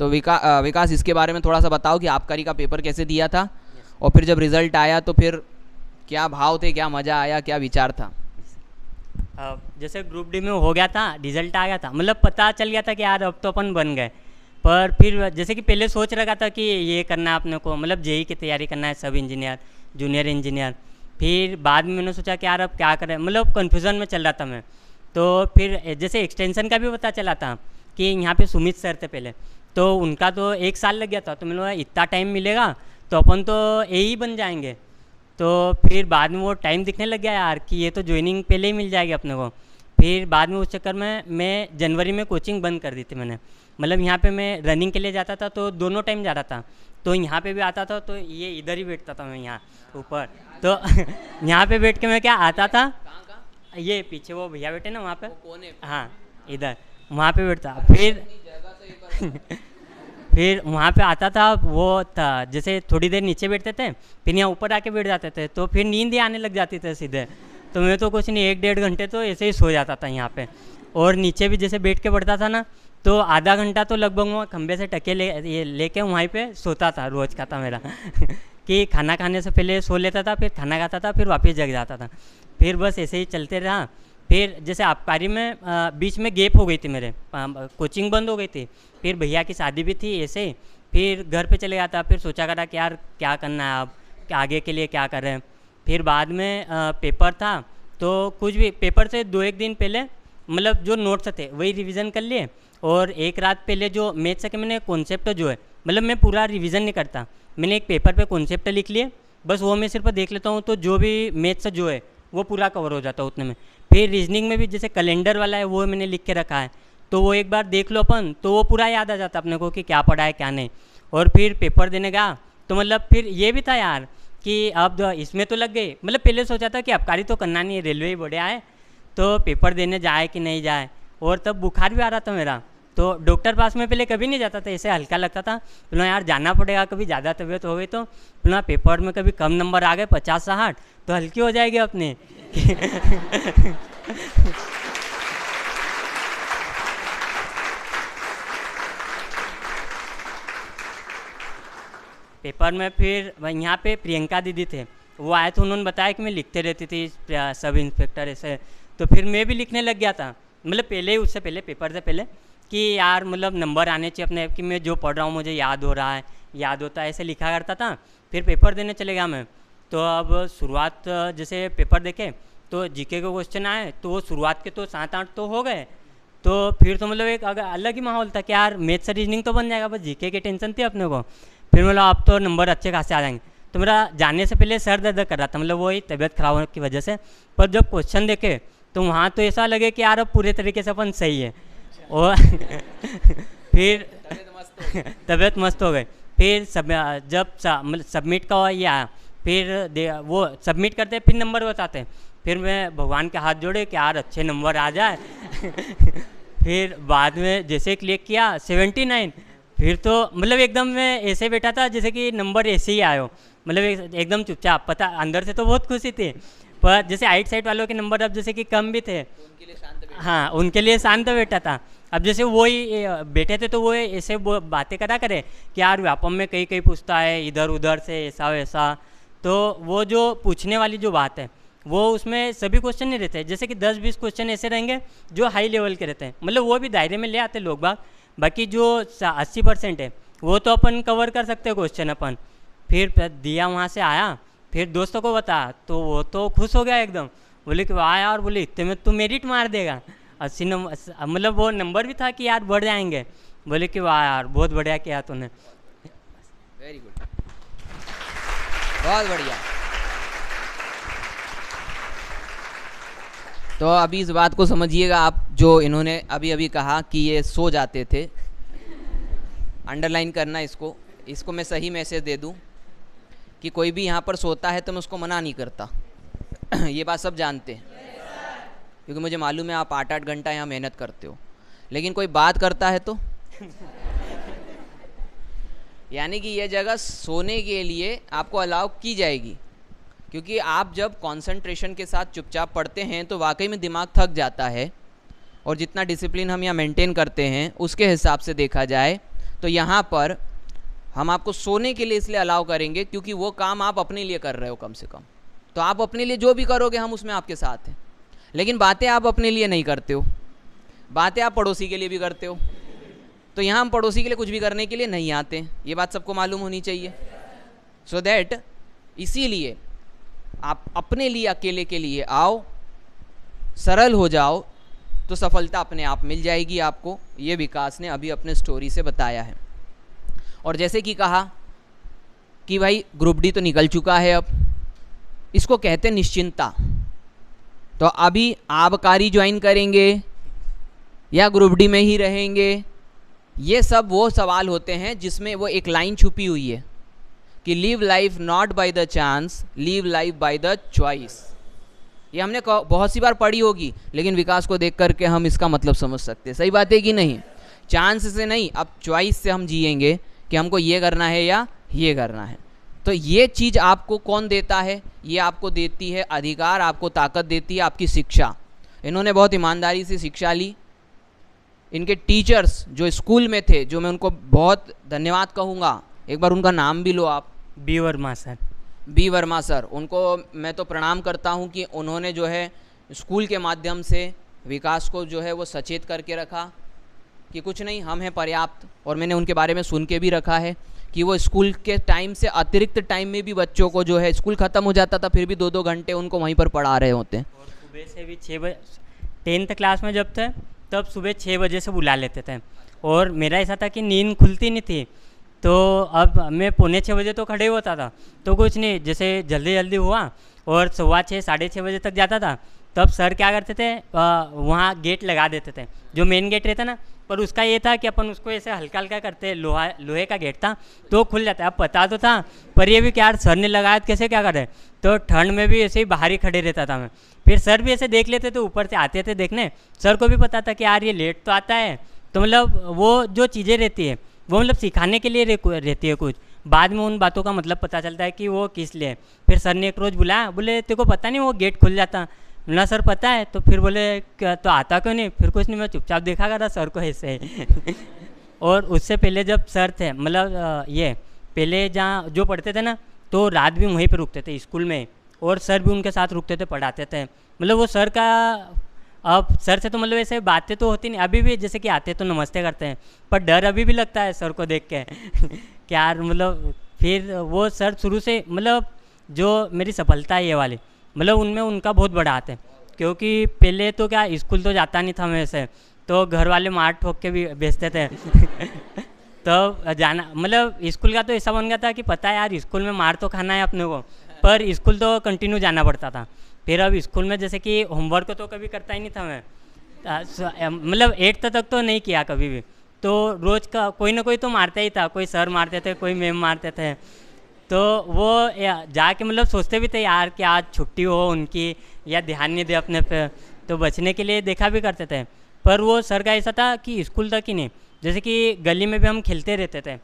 तो विकास इसके बारे में थोड़ा सा बताओ कि आबकारी का पेपर कैसे दिया था, और फिर जब रिज़ल्ट आया तो फिर क्या भाव थे, क्या मज़ा आया, क्या विचार था? जैसे ग्रुप डी में हो गया था, रिजल्ट आ गया था, मतलब पता चल गया था कि यार अब तो अपन बन गए, पर फिर जैसे कि पहले सोच रखा था कि ये करना है अपने को, मतलब जेई की तैयारी करना है, सब इंजीनियर, जूनियर इंजीनियर। फिर बाद में मैंने सोचा कि यार अब क्या करें, मतलब कन्फ्यूज़न में चल रहा था मैं। तो फिर जैसे एक्सटेंशन का भी पता चला था कि यहाँ पे सुमित सर थे पहले, तो उनका तो 1 साल लग गया था, तो मैंने बोला इतना टाइम मिलेगा तो अपन तो ए बन जाएंगे। तो फिर बाद में वो टाइम दिखने लग गया यार कि ये तो ज्वाइनिंग पहले ही मिल जाएगी अपने को। फिर बाद में उस चक्कर में मैं जनवरी में कोचिंग बंद कर दी थी मैंने, मतलब यहाँ पे मैं रनिंग के लिए जाता था तो दोनों टाइम जा रहा था, तो यहाँ पे भी आता था तो ये इधर ही बैठता था मैं यहाँ ऊपर, तो यहाँ पे बैठ के मैं क्या आता था, ये पीछे वो भैया बैठे ना वहाँ पे, हाँ इधर वहाँ पे बैठता। फिर वहाँ पे आता था, वो था जैसे थोड़ी देर नीचे बैठते थे फिर यहाँ ऊपर आके बैठ जाते थे, तो फिर नींद ही आने लग जाती थी सीधे, तो मैं तो कुछ नहीं 1-1.5 घंटे तो ऐसे ही सो जाता था यहाँ पे। और नीचे भी जैसे बैठ के पढ़ता था ना तो आधा घंटा तो लगभग वहाँ खंबे से टके लेके वहीं पे सोता था, रोज़ का था मेरा कि खाना खाने से पहले सो लेता था, फिर खाना खाता था, फिर वापस जग जाता था। फिर बस ऐसे ही चलते रहा। फिर जैसे आबकारी में बीच में गैप हो गई थी, मेरे कोचिंग बंद हो गई थी, फिर भैया की शादी भी थी ऐसे ही, फिर घर पे चले गया था। फिर सोचा करा कि यार क्या करना है अब, कि आगे के लिए क्या करें। फिर बाद में पेपर था, तो कुछ भी पेपर से 2-1 दिन पहले मतलब जो नोट्स थे वही रिवीजन कर लिए, और एक रात पहले जो मैथ्स के मैंने कॉन्सेप्ट जो है, मतलब मैं पूरा रिवीजन नहीं करता, मैंने एक पेपर पे कॉन्सेप्ट लिख लिए, बस वो मैं सिर्फ देख लेता हूँ, तो जो भी मैथ्स जो है वो पूरा कवर हो जाता है उतने में। फिर रीजनिंग में भी जैसे कैलेंडर वाला है वो मैंने लिख के रखा है, तो वो एक बार देख लो अपन तो वो पूरा याद आ जाता अपने को कि क्या पढ़ा है क्या नहीं। और फिर पेपर देने गया तो मतलब फिर ये भी था यार कि अब इसमें तो लग गई, मतलब पहले सोचा था कि आबकारी तो करना नहीं है, रेलवे ही बढ़िया है, तो पेपर देने जाए कि नहीं जाए। और तब बुखार भी आ रहा था मेरा, तो डॉक्टर पास में पहले कभी नहीं जाता था, ऐसे हल्का लगता था, बोला यार जाना पड़ेगा, कभी ज़्यादा तबीयत हो गई तो बोला पेपर में कभी कम नंबर आ गए 50-60 तो हल्की हो जाएगी अपने। पेपर में फिर यहाँ पे प्रियंका दीदी थे, वो आए थे, उन्होंने बताया कि मैं लिखते रहती थी सब इंस्पेक्टर ऐसे, तो फिर मैं भी लिखने लग गया था, मतलब पहले ही, उससे पहले पेपर से पहले, कि यार मतलब नंबर आने चाहिए अपने, कि मैं जो पढ़ रहा हूँ मुझे याद हो रहा है, याद होता है, ऐसे लिखा करता था। फिर पेपर देने चले गया मैं, तो अब शुरुआत जैसे पेपर देखे तो जीके के क्वेश्चन आए, तो वो शुरुआत के तो 7-8 तो हो गए, तो फिर तो मतलब एक अलग ही माहौल था कि यार मैथ्स रीजनिंग तो बन जाएगा, बस जीके की टेंशन थी अपने को। फिर मतलब अब तो नंबर अच्छे खासे आ जाएंगे, तो मेरा जाने से पहले सर दर्द कर रहा था, मतलब वही तबीयत खराब होने की वजह से। पर जब क्वेश्चन देखे तो वहाँ तो ऐसा लगे कि यार अब पूरे तरीके से अपन सही है, और फिर तबीयत मस्त हो गई। फिर जब मतलब सबमिट का ये आया, फिर वो सबमिट करते फिर नंबर बताते, फिर मैं भगवान के हाथ जोड़े कि यार अच्छे नंबर आ जाए। फिर बाद में जैसे क्लिक किया 79, फिर तो मतलब एकदम मैं ऐसे बैठा था जैसे कि नंबर ऐसे ही आयो, मतलब एकदम चुपचाप, पता अंदर से तो बहुत खुशी थी, पर जैसे आइट साइड वालों के नंबर अब जैसे कि कम भी थे, उनके लिए शांत बैठे। हाँ उनके लिए शांत बैठा था। अब जैसे वही बैठे थे तो वो ऐसे बातें करा करे कि यार व्यापम में कई कई पूछता है इधर उधर से ऐसा वैसा, तो वो जो पूछने वाली जो बात है वो उसमें सभी क्वेश्चन नहीं रहते, जैसे कि 10-20 क्वेश्चन ऐसे रहेंगे जो हाई लेवल के रहते हैं, मतलब वो भी दायरे में ले आते लोग बाग, बाकी जो 80% है वो तो अपन कवर कर सकते हैं क्वेश्चन अपन। फिर दिया वहाँ से आया, फिर दोस्तों को बताया तो वो तो खुश हो गया एकदम, बोले कि वाह यार, बोले इतने में तू मेरिट मार देगा 80 नंबर, मतलब वो नंबर भी था कि यार बढ़ जाएंगे, बोले कि वाह यार बहुत बढ़िया किया तूने। वेरी गुड, बहुत बढ़िया। तो अभी इस बात को समझिएगा आप, जो इन्होंने अभी अभी कहा कि ये सो जाते थे, अंडरलाइन करना इसको मैं सही मैसेज दे दूं कि कोई भी यहाँ पर सोता है तो मैं उसको मना नहीं करता। ये बात सब जानते हैं, क्योंकि मुझे मालूम है आप 8-8 घंटा यहाँ मेहनत करते हो, लेकिन कोई बात करता है तो यानी कि ये जगह सोने के लिए आपको अलाउ की जाएगी, क्योंकि आप जब कंसंट्रेशन के साथ चुपचाप पढ़ते हैं तो वाकई में दिमाग थक जाता है, और जितना डिसिप्लिन हम यहाँ मेंटेन करते हैं उसके हिसाब से देखा जाए तो यहाँ पर हम आपको सोने के लिए इसलिए अलाउ करेंगे क्योंकि वो काम आप अपने लिए कर रहे हो कम से कम, तो आप अपने लिए जो भी करोगे हम उसमें आपके साथ हैं। लेकिन बातें आप अपने लिए नहीं करते हो, बातें आप पड़ोसी के लिए भी करते हो, तो यहाँ हम पड़ोसी के लिए कुछ भी करने के लिए नहीं आते, ये बात सबको मालूम होनी चाहिए। सो दैट इसीलिए आप अपने लिए अकेले के लिए आओ, सरल हो जाओ, तो सफलता अपने आप मिल जाएगी आपको। ये विकास ने अभी अपने स्टोरी से बताया है। और जैसे कि कहा कि भाई ग्रुप डी तो निकल चुका है, अब इसको कहते हैं निश्चिंता। तो अभी आबकारी ज्वाइन करेंगे या ग्रुप डी में ही रहेंगे, ये सब वो सवाल होते हैं जिसमें वो एक लाइन छुपी हुई है कि live life not by the chance, live life by the choice. ये हमने बहुत सी बार पढ़ी होगी, लेकिन विकास को देख करके हम इसका मतलब समझ सकते हैं। सही बात है कि नहीं? चांस से नहीं, अब चॉइस से हम जिएंगे कि हमको ये करना है या ये करना है। तो ये चीज़ आपको कौन देता है? ये आपको देती है अधिकार, आपको ताकत देती है आपकी शिक्षा। इन्होंने बहुत ईमानदारी से शिक्षा ली। इनके टीचर्स जो स्कूल में थे, जो मैं उनको बहुत धन्यवाद कहूँगा, एक बार उनका नाम भी लो आप। B Verma sir. B Verma sir, उनको मैं तो प्रणाम करता हूँ कि उन्होंने जो है स्कूल के माध्यम से विकास को जो है वो सचेत करके रखा कि कुछ नहीं, हम हैं पर्याप्त। और मैंने उनके बारे में सुन के भी रखा है कि वो स्कूल के टाइम से अतिरिक्त टाइम में भी बच्चों को जो है, स्कूल ख़त्म हो जाता था फिर भी 2-2 घंटे उनको वहीं पर पढ़ा रहे होते हैं। और सुबह से भी 6 बजे 10th क्लास में जब थे तब सुबह 6 बजे से बुला लेते थे। और मेरा ऐसा था कि नींद खुलती नहीं थी, तो अब मैं 5:45 बजे तो खड़े होता था, तो कुछ नहीं, जैसे जल्दी जल्दी हुआ और 6:15 साढ़े 6 बजे तक जाता था। तब सर क्या करते थे, वहाँ गेट लगा देते थे, जो मेन गेट रहता ना, पर उसका ये था कि अपन उसको ऐसे हल्का हल्का करते, लोहे का गेट था तो खुल जाता है। अब पता तो था, पर ये भी क्या यार सर ने लगाया कैसे क्या करे, तो ठंड में भी ऐसे ही बाहर ही खड़े रहता था मैं। फिर सर भी ऐसे देख लेते थे, ऊपर से आते थे देखने, सर को भी पता था कि यार ये लेट तो आता है, तो मतलब वो जो चीज़ें रहती है वो मतलब सिखाने के लिए रहती है कुछ, बाद में उन बातों का मतलब पता चलता है कि वो किस लिए। फिर सर ने एक रोज़ बुलाया, बोले तेरे को पता नहीं वो गेट खुल जाता ना? सर पता है। तो फिर बोले क्या तो आता क्यों नहीं? फिर कुछ नहीं, मैं चुपचाप देखा करा सर को ऐसे और उससे पहले जब सर थे, मतलब ये पहले जहाँ जो पढ़ते थे ना, तो रात भी वहीं पे रुकते थे स्कूल में, और सर भी उनके साथ रुकते थे, पढ़ाते थे। मतलब वो सर का, अब सर से तो मतलब ऐसे बातें तो होती नहीं, अभी भी जैसे कि आते तो नमस्ते करते हैं, पर डर अभी भी लगता है सर को देख के क्या यार, मतलब फिर वो सर शुरू से, मतलब जो मेरी सफलता है ये वाली, मतलब उनमें उनका बहुत बड़ा हाथ है। क्योंकि पहले तो क्या स्कूल तो जाता नहीं था मैं ऐसे, तो घर वाले मार ठोक के भी भेजते थे तो जाना, मतलब स्कूल का तो ऐसा बन गया था कि पता है यार स्कूल में मार तो खाना है अपने को, पर स्कूल तो कंटिन्यू जाना पड़ता था। फिर अब स्कूल में जैसे कि होमवर्क तो कभी करता ही नहीं था मैं, मतलब 8th तक तो नहीं किया कभी भी, तो रोज़ का कोई ना कोई तो मारता ही था, कोई सर मारते थे, कोई मैम मारते थे। तो वो जाके मतलब सोचते भी थे यार कि आज छुट्टी हो उनकी, या ध्यान नहीं दे अपने पे, तो बचने के लिए देखा भी करते थे। पर वो सर का ऐसा था कि स्कूल तक ही नहीं, जैसे कि गली में भी हम खेलते रहते थे,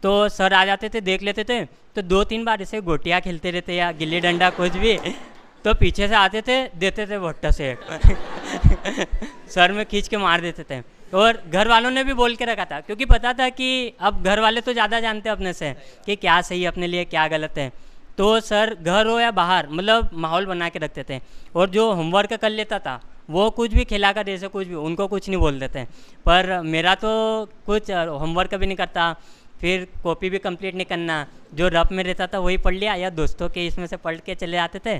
तो सर आ जाते थे, देख लेते थे, तो 2-3 बार ऐसे गोटियाँ खेलते रहते या गिल्ली डंडा कुछ भी, तो पीछे से आते थे, देते थे भट्टा से सर में खींच के मार देते थे। और घर वालों ने भी बोल के रखा था, क्योंकि पता था कि अब घर वाले तो ज़्यादा जानते हैं अपने से कि क्या सही है अपने लिए, क्या गलत है। तो सर घर हो या बाहर, मतलब माहौल बना के रखते थे। और जो होमवर्क कर लेता था वो कुछ भी खिला कर जैसे कुछ भी, उनको कुछ नहीं बोल देते। पर मेरा तो कुछ होमवर्क भी नहीं करता, फिर कॉपी भी कंप्लीट नहीं करना, जो रफ में रहता था वही पढ़ लिया, या दोस्तों के इसमें से पढ़ के चले आते थे।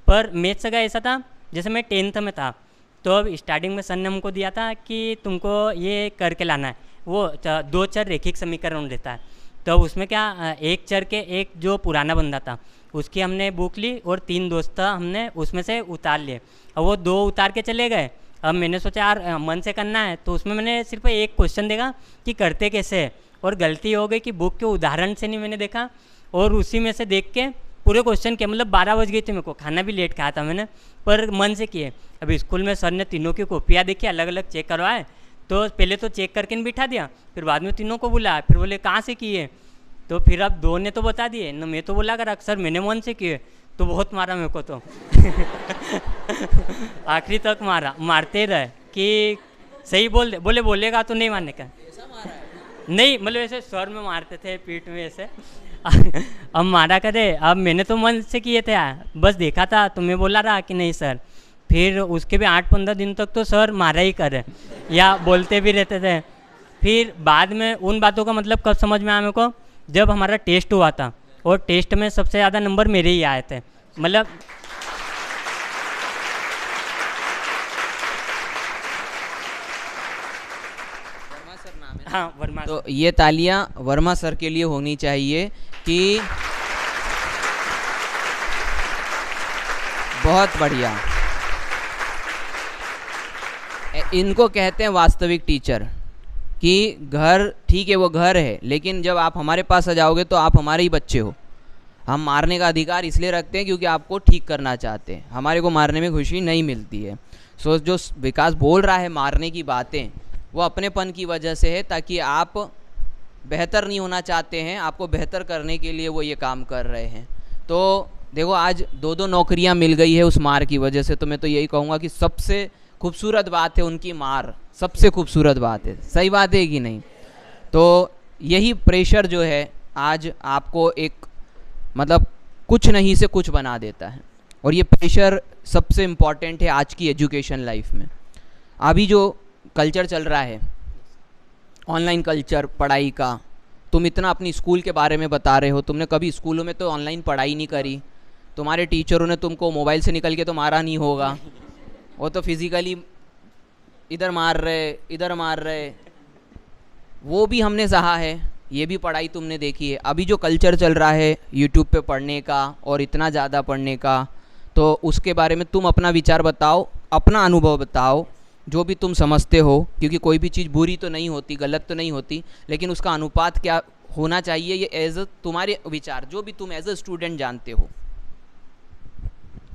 पर मैथ्स का ऐसा था, जैसे मैं 10th में था, तो अब स्टार्टिंग में सर ने हमको दिया था कि तुमको ये करके लाना है, वो 2 चर रेखिक समीकरण रहता है। तो उसमें क्या, एक चर के एक जो पुराना बंदा था उसकी हमने बुक ली, और 3 दोस्त हमने उसमें से उतार लिए। अब वो 2 उतार के चले गए। अब मैंने सोचा यार मन से करना है, तो उसमें मैंने सिर्फ एक क्वेश्चन देखा कि करते कैसे है, और गलती हो गई कि बुक के उदाहरण से नहीं मैंने देखा, और उसी में से देख के पूरे क्वेश्चन के, मतलब 12 बज गई थी मेरे को, खाना भी लेट खाया था मैंने, पर मन से किए। अभी स्कूल में सर ने तीनों की कॉपियाँ देखी, अलग अलग चेक करवाए, तो पहले तो चेक करके नहीं बिठा दिया, फिर बाद में तीनों को बुलाया, फिर बोले कहाँ से किए, तो फिर अब 2 ने तो बता दिए ना, मैं तो बोला कर सर मैंने मन से किए, तो बहुत मारा मेरे को तो आखिरी तक मारते रहे कि सही बोल दे, बोलेगा तो नहीं मानने का, नहीं मतलब ऐसे सर में मारते थे, पीठ में ऐसे अब मारा करे। अब मैंने तो मन से किए थे, बस देखा था तो मैं बोला रहा कि नहीं सर। फिर उसके भी 8-15 दिन तक तो सर मारा ही करे, या बोलते भी रहते थे। फिर बाद में उन बातों का मतलब कब समझ में आया मेरे को, जब हमारा टेस्ट हुआ था, और टेस्ट में सबसे ज़्यादा नंबर मेरे ही आए थे, मतलब हाँ वर्मा। तो ये तालियां वर्मा सर के लिए होनी चाहिए कि बहुत बढ़िया, इनको कहते हैं वास्तविक टीचर। कि घर ठीक है वो घर है, लेकिन जब आप हमारे पास आ जाओगे तो आप हमारे ही बच्चे हो। हम मारने का अधिकार इसलिए रखते हैं क्योंकि आपको ठीक करना चाहते हैं, हमारे को मारने में खुशी नहीं मिलती है। सो जो विकास बोल रहा है मारने की बातें, वो अपनेपन की वजह से है, ताकि आप बेहतर नहीं होना चाहते हैं, आपको बेहतर करने के लिए वो ये काम कर रहे हैं। तो देखो आज 2-2 नौकरियां मिल गई है उस मार की वजह से, तो मैं तो यही कहूँगा कि सबसे खूबसूरत बात है उनकी मार, सबसे खूबसूरत बात है। सही बात है कि नहीं? तो यही प्रेशर जो है आज आपको एक मतलब कुछ नहीं से कुछ बना देता है, और ये प्रेशर सबसे इम्पॉर्टेंट है आज की एजुकेशन लाइफ में। अभी जो कल्चर चल रहा है ऑनलाइन कल्चर पढ़ाई का, तुम इतना अपनी स्कूल के बारे में बता रहे हो, तुमने कभी स्कूलों में तो ऑनलाइन पढ़ाई नहीं करी, तुम्हारे टीचरों ने तुमको मोबाइल से निकल के तो मारा नहीं होगा, वो तो फिज़िकली इधर मार रहे, वो भी हमने सहा है, ये भी पढ़ाई तुमने देखी है। अभी जो कल्चर चल रहा है यूट्यूब पे पढ़ने का और इतना ज़्यादा पढ़ने का, तो उसके बारे में तुम अपना विचार बताओ, अपना अनुभव बताओ, जो भी तुम समझते हो, क्योंकि कोई भी चीज़ बुरी तो नहीं होती, गलत तो नहीं होती, लेकिन उसका अनुपात क्या होना चाहिए, ये एज तुम्हारे विचार, जो भी तुम एज अ स्टूडेंट जानते हो।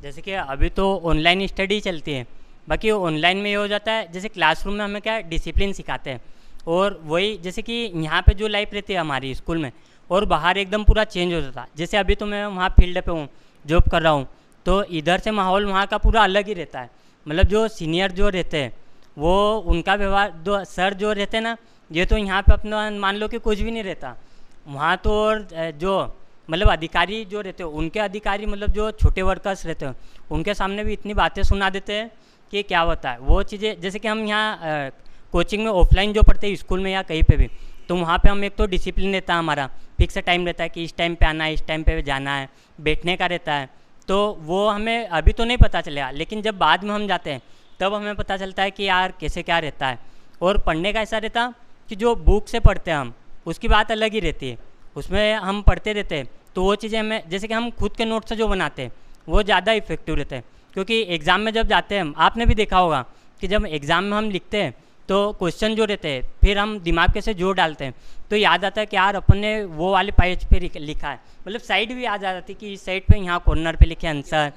जैसे कि अभी तो ऑनलाइन स्टडी चलती है, बाकी ऑनलाइन में ये हो जाता है जैसे क्लासरूम में हमें क्या डिसिप्लिन सिखाते हैं, और वही जैसे कि यहाँ पे जो लाइफ रहती है हमारी स्कूल में और बाहर एकदम पूरा चेंज हो जाता है। जैसे अभी तो मैं वहाँ फील्ड पे हूँ, जॉब कर रहा हूँ, तो इधर से माहौल वहाँ का पूरा अलग ही रहता है। मतलब जो सीनियर जो रहते हैं वो उनका व्यवहार, दो सर जो रहते हैं ना, ये तो यहाँ पे अपना मान लो कि कुछ भी नहीं रहता वहाँ तो। और जो मतलब अधिकारी जो रहते हैं, उनके अधिकारी मतलब जो छोटे वर्कर्स रहते हैं, उनके सामने भी इतनी बातें सुना देते हैं कि क्या होता है वो चीज़ें। जैसे कि हम यहाँ कोचिंग में ऑफलाइन जो पढ़ते हैं स्कूल में या कहीं पे भी, तो वहाँ पे हम एक तो डिसिप्लिन रहता है, हमारा फिक्स टाइम रहता है कि इस टाइम पे आना है, इस टाइम पे जाना है, बैठने का रहता है। तो वो हमें अभी तो नहीं पता चलेगा, लेकिन जब बाद में हम जाते हैं तब हमें पता चलता है कि यार कैसे क्या रहता है। और पढ़ने का ऐसा रहता कि जो बुक से पढ़ते हैं हम, उसकी बात अलग ही रहती है, उसमें हम पढ़ते रहते हैं, तो वो चीज़ें हमें, जैसे कि हम खुद के नोट से जो बनाते हैं वो ज़्यादा इफेक्टिव रहते हैं। क्योंकि एग्ज़ाम में जब जाते हैं हम, आपने भी देखा होगा कि जब एग्ज़ाम में हम लिखते हैं तो क्वेश्चन जो रहते हैं फिर हम दिमाग के से जोड़ डालते हैं, तो याद आता है कि यार अपन ने वो वाले पेज पे लिखा है, मतलब साइड भी याद आ जाती है कि इस साइड पे यहाँ कॉर्नर पे लिखे आंसर,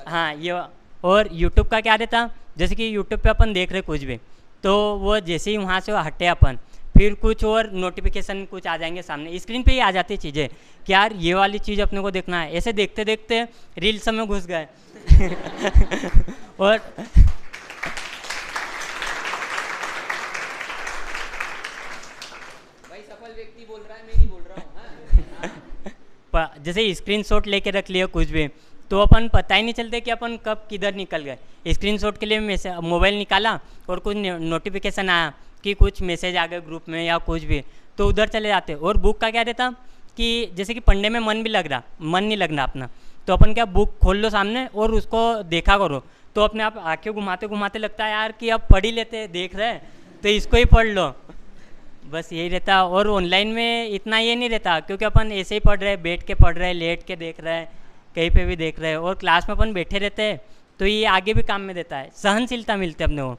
हाँ ये। और यूट्यूब का क्या रहता, जैसे कि यूट्यूब पे अपन देख रहे कुछ भी, तो वो जैसे ही वहाँ से हटे अपन, फिर कुछ और नोटिफिकेशन कुछ आ जाएंगे सामने, स्क्रीन पे ही आ जाती चीज़ें कि यार ये वाली चीज़ अपने को देखना है। ऐसे देखते देखते रील्स में घुस गए और भाई सफल व्यक्ति बोल रहा है, मैं नहीं बोल रहा हूँ। जैसे स्क्रीनशॉट लेके रख लिया कुछ भी, तो अपन पता ही नहीं चलते कि अपन कब किधर निकल गए। स्क्रीनशॉट के लिए मैसेज मोबाइल निकाला और कुछ नोटिफिकेशन आया कि कुछ मैसेज आ गए ग्रुप में या कुछ भी, तो उधर चले जाते। और बुक का क्या रहता कि जैसे कि पढ़ने में मन नहीं लग रहा अपना, तो अपन क्या बुक खोल लो सामने और उसको देखा करो, तो अपने आप आंखें घुमाते घुमाते लगता है यार कि अब पढ़ ही लेते, देख रहे तो इसको ही पढ़ लो, बस यही रहता। और ऑनलाइन में इतना ये नहीं रहता, क्योंकि अपन ऐसे ही पढ़ रहे, बैठ के पढ़ रहे, लेट के देख रहे हैं, कहीं पे भी देख रहे हैं, और क्लास में अपन बैठे रहते हैं, तो ये आगे भी काम में देता है, सहनशीलता मिलती है अपने को।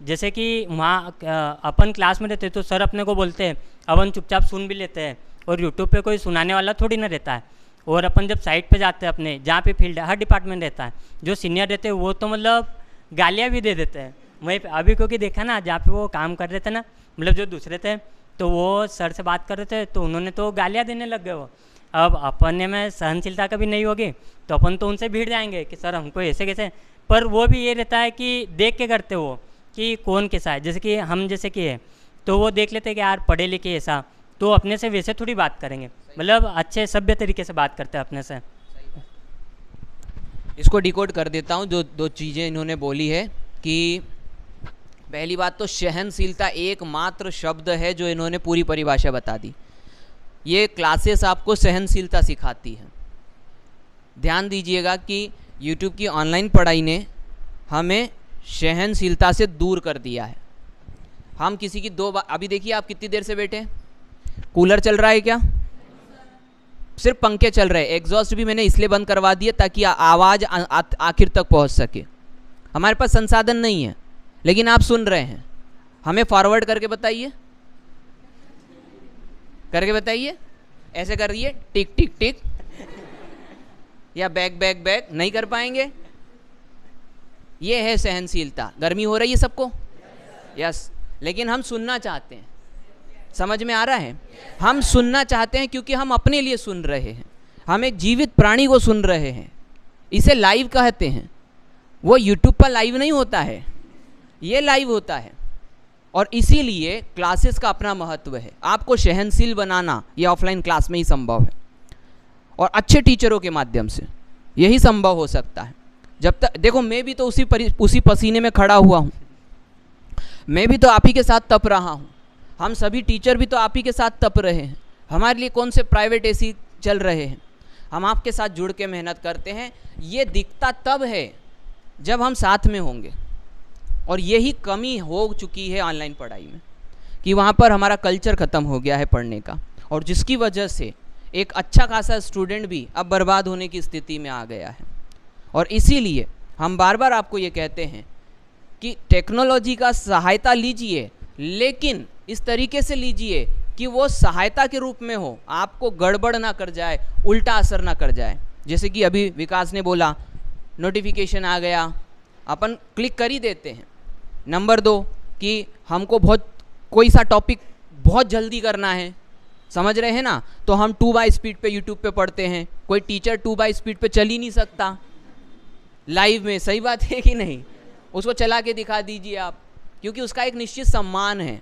जैसे कि वहाँ अपन क्लास में रहते तो सर अपने को बोलते हैं, अपन चुपचाप सुन भी लेते हैं, और यूट्यूब पे कोई सुनाने वाला थोड़ी ना रहता है। और अपन जब साइट पे जाते हैं अपने, जहाँ पे फील्ड हर डिपार्टमेंट रहता है, जो सीनियर रहते हैं वो तो मतलब गालियाँ भी दे देते हैं वहीं पे। अभी क्योंकि देखा ना, जहाँ पे वो काम कर रहे थे ना, मतलब जो दूसरे थे, तो वो सर से बात कर रहे थे, तो उन्होंने तो गालियाँ देने लग गए वो। अब अपने में सहनशीलता कभी नहीं होगी, तो अपन तो उनसे भिड़ जाएंगे कि सर हमको ऐसे कैसे। पर वो भी ये रहता है कि देख के करते वो कि कौन कैसा है। जैसे कि हम जैसे कि है, तो वो देख लेते हैं कि यार पढ़े लिखे ऐसा, तो अपने से वैसे थोड़ी बात करेंगे, मतलब अच्छे सभ्य तरीके से बात करते हैं अपने से। इसको डिकोड कर देता हूँ, जो दो चीज़ें इन्होंने बोली है कि पहली बात तो सहनशीलता एकमात्र शब्द है जो इन्होंने पूरी परिभाषा बता दी। ये क्लासेस आपको सहनशीलता सिखाती है। ध्यान दीजिएगा कि YouTube की ऑनलाइन पढ़ाई ने हमें सहनशीलता से दूर कर दिया है। हम किसी की दो बार, अभी देखिए आप कितनी देर से बैठे हैं, कूलर चल रहा है क्या, सिर्फ पंखे चल रहे हैं, एग्जॉस्ट भी मैंने इसलिए बंद करवा दिया ताकि आवाज़ आखिर तक पहुंच सके। हमारे पास संसाधन नहीं है, लेकिन आप सुन रहे हैं। हमें फॉरवर्ड करके बताइए, ऐसे करिए, टिक टिक टिक, या बैक बैक बैक, नहीं कर पाएंगे। ये है सहनशीलता। गर्मी हो रही है सबको, यस, लेकिन हम सुनना चाहते हैं। समझ में आ रहा है? हम सुनना चाहते हैं क्योंकि हम अपने लिए सुन रहे हैं, हम एक जीवित प्राणी को सुन रहे हैं। इसे लाइव कहते हैं। वो यूट्यूब पर लाइव नहीं होता है, ये लाइव होता है। और इसीलिए क्लासेस का अपना महत्व है। आपको सहनशील बनाना ये ऑफलाइन क्लास में ही संभव है, और अच्छे टीचरों के माध्यम से यही संभव हो सकता है। जब तक देखो, मैं भी तो उसी पसीने में खड़ा हुआ हूँ, मैं भी तो आप ही के साथ तप रहा हूँ, हम सभी टीचर भी तो आप ही के साथ तप रहे हैं। हमारे लिए कौन से प्राइवेट एसी चल रहे हैं, हम आपके साथ जुड़ के मेहनत करते हैं। ये दिखता तब है जब हम साथ में होंगे, और यही कमी हो चुकी है ऑनलाइन पढ़ाई में कि वहाँ पर हमारा कल्चर ख़त्म हो गया है पढ़ने का, और जिसकी वजह से एक अच्छा खासा स्टूडेंट भी अब बर्बाद होने की स्थिति में आ गया है। और इसीलिए हम बार बार आपको ये कहते हैं कि टेक्नोलॉजी का सहायता लीजिए, लेकिन इस तरीके से लीजिए कि वो सहायता के रूप में हो, आपको गड़बड़ ना कर जाए, उल्टा असर ना कर जाए। जैसे कि अभी विकास ने बोला, नोटिफिकेशन आ गया, अपन क्लिक कर ही देते हैं। नंबर 2 कि हमको कोई सा टॉपिक बहुत जल्दी करना है, समझ रहे हैं ना, तो हम 2x स्पीड पे यूट्यूब पे पढ़ते हैं। कोई टीचर 2x स्पीड पे चल ही नहीं सकता लाइव में, सही बात है कि नहीं? उसको चला के दिखा दीजिए आप, क्योंकि उसका एक निश्चित सम्मान है,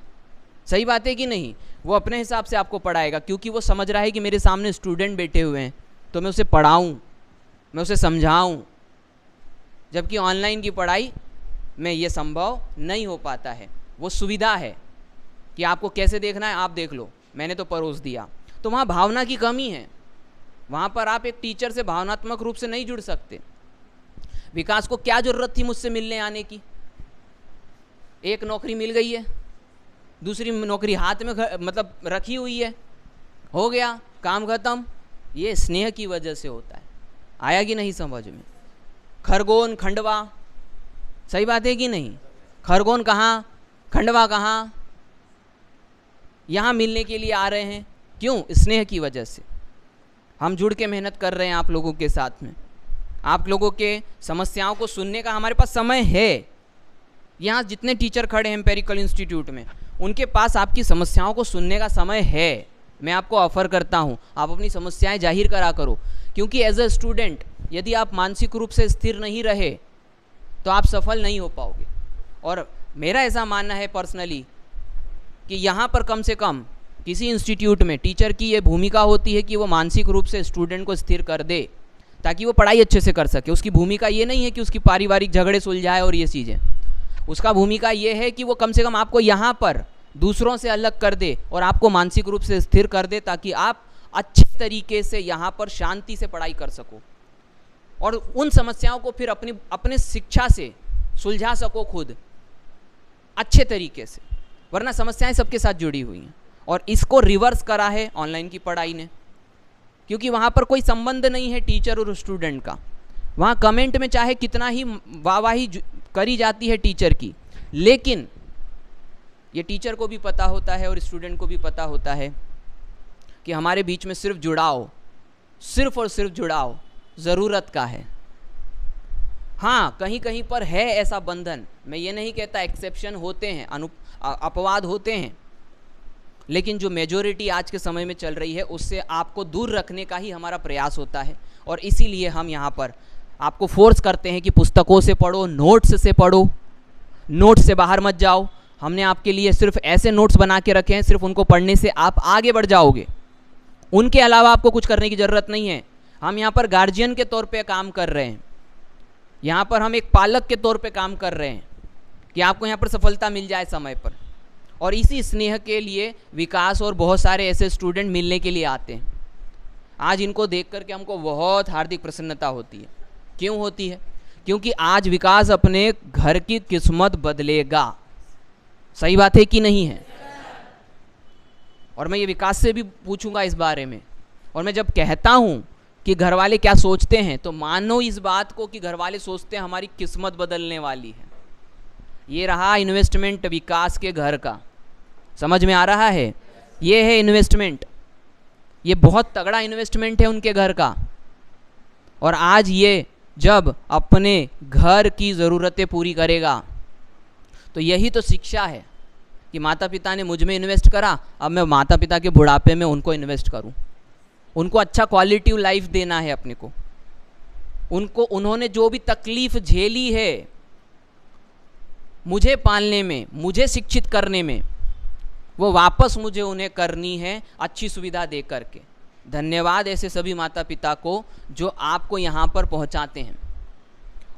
सही बात है कि नहीं? वो अपने हिसाब से आपको पढ़ाएगा, क्योंकि वो समझ रहा है कि मेरे सामने स्टूडेंट बैठे हुए हैं, तो मैं उसे पढ़ाऊँ, मैं उसे समझाऊँ। जबकि ऑनलाइन की पढ़ाई में ये संभव नहीं हो पाता है। वो सुविधा है कि आपको कैसे देखना है आप देख लो, मैंने तो परोस दिया। तो वहाँ भावना की कमी है, वहाँ पर आप एक टीचर से भावनात्मक रूप से नहीं जुड़ सकते। विकास को क्या ज़रूरत थी मुझसे मिलने आने की? एक नौकरी मिल गई है, दूसरी नौकरी हाथ में मतलब रखी हुई है, हो गया काम खत्म। ये स्नेह की वजह से होता है। आया कि नहीं समझ में? खरगोन खंडवा, सही बात है कि नहीं? खरगोन कहाँ, खंडवा कहाँ, यहाँ मिलने के लिए आ रहे हैं। क्यों? स्नेह की वजह से। हम जुड़ के मेहनत कर रहे हैं आप लोगों के साथ में, आप लोगों के समस्याओं को सुनने का हमारे पास समय है। यहाँ जितने टीचर खड़े हैं एम्पेरिकल इंस्टीट्यूट में, उनके पास आपकी समस्याओं को सुनने का समय है। मैं आपको ऑफ़र करता हूँ, आप अपनी समस्याएं जाहिर करा करो, क्योंकि एज अ स्टूडेंट यदि आप मानसिक रूप से स्थिर नहीं रहे तो आप सफल नहीं हो पाओगे। और मेरा ऐसा मानना है पर्सनली कि यहाँ पर कम से कम किसी इंस्टीट्यूट में टीचर की ये भूमिका होती है कि वो मानसिक रूप से स्टूडेंट को स्थिर कर दे, ताकि वो पढ़ाई अच्छे से कर सके। उसकी भूमिका ये नहीं है कि उसकी पारिवारिक झगड़े सुलझाए और ये चीज़ें, उसका भूमिका ये है कि वो कम से कम आपको यहाँ पर दूसरों से अलग कर दे और आपको मानसिक रूप से स्थिर कर दे, ताकि आप अच्छे तरीके से यहाँ पर शांति से पढ़ाई कर सको और उन समस्याओं को फिर अपने शिक्षा से सुलझा सको खुद अच्छे तरीके से। वरना समस्याएं सबके साथ जुड़ी हुई हैं, और इसको रिवर्स करा है ऑनलाइन की पढ़ाई ने, क्योंकि वहाँ पर कोई संबंध नहीं है टीचर और स्टूडेंट का। वहाँ कमेंट में चाहे कितना ही वाहवाही करी जाती है टीचर की, लेकिन ये टीचर को भी पता होता है और स्टूडेंट को भी पता होता है कि हमारे बीच में सिर्फ जुड़ाव, सिर्फ और सिर्फ जुड़ाव ज़रूरत का है। हाँ, कहीं कहीं पर है ऐसा बंधन, मैं ये नहीं कहता, एक्सेप्शन होते हैं, अपवाद होते हैं, लेकिन जो मेजॉरिटी आज के समय में चल रही है उससे आपको दूर रखने का ही हमारा प्रयास होता है। और इसीलिए हम यहाँ पर आपको फोर्स करते हैं कि पुस्तकों से पढ़ो, नोट्स से पढ़ो, नोट्स से बाहर मत जाओ। हमने आपके लिए सिर्फ ऐसे नोट्स बना के रखे हैं, सिर्फ उनको पढ़ने से आप आगे बढ़ जाओगे, उनके अलावा आपको कुछ करने की ज़रूरत नहीं है। हम यहाँ पर गार्जियन के तौर पे काम कर रहे हैं, यहाँ पर हम एक पालक के तौर पे काम कर रहे हैं कि आपको यहाँ पर सफलता मिल जाए समय पर। और इसी स्नेह के लिए विकास और बहुत सारे ऐसे स्टूडेंट मिलने के लिए आते हैं। आज इनको देख करके हमको बहुत हार्दिक प्रसन्नता होती है। क्यों होती है? क्योंकि आज विकास अपने घर की किस्मत बदलेगा। सही बात है कि नहीं है? और मैं ये विकास से भी पूछूंगा इस बारे में। और मैं जब कहता हूँ कि घर वाले क्या सोचते हैं, तो मानो इस बात को कि घर वाले सोचते हैं हमारी किस्मत बदलने वाली है। ये रहा इन्वेस्टमेंट विकास के घर का, समझ में आ रहा है? ये है इन्वेस्टमेंट, ये बहुत तगड़ा इन्वेस्टमेंट है उनके घर का। और आज ये जब अपने घर की ज़रूरतें पूरी करेगा, तो यही तो शिक्षा है कि माता पिता ने मुझ में इन्वेस्ट करा, अब मैं माता पिता के बुढ़ापे में उनको इन्वेस्ट करूं। उनको अच्छा क्वालिटी लाइफ देना है अपने को। उन्होंने जो भी तकलीफ़ झेली है मुझे पालने में, मुझे शिक्षित करने में, वो वापस मुझे उन्हें करनी है अच्छी सुविधा दे करके। धन्यवाद ऐसे सभी माता पिता को जो आपको यहाँ पर पहुँचाते हैं।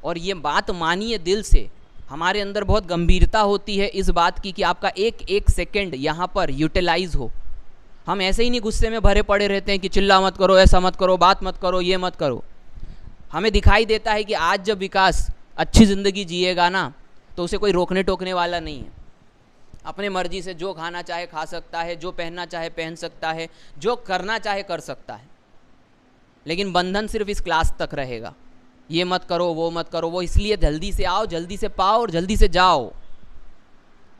और ये बात मानिए दिल से, हमारे अंदर बहुत गंभीरता होती है इस बात की कि आपका एक एक सेकंड यहाँ पर यूटिलाइज हो। हम ऐसे ही नहीं गुस्से में भरे पड़े रहते हैं कि चिल्ला मत करो, ऐसा मत करो, बात मत करो, ये मत करो। हमें दिखाई देता है कि आज जब विकास अच्छी ज़िंदगी जिएगा ना, तो उसे कोई रोकने टोकने वाला नहीं है। अपने मर्जी से जो खाना चाहे खा सकता है, जो पहनना चाहे पहन सकता है, जो करना चाहे कर सकता है, लेकिन बंधन सिर्फ इस क्लास तक रहेगा। ये मत करो, वो मत करो, वो इसलिए जल्दी से आओ, जल्दी से पाओ और जल्दी से जाओ,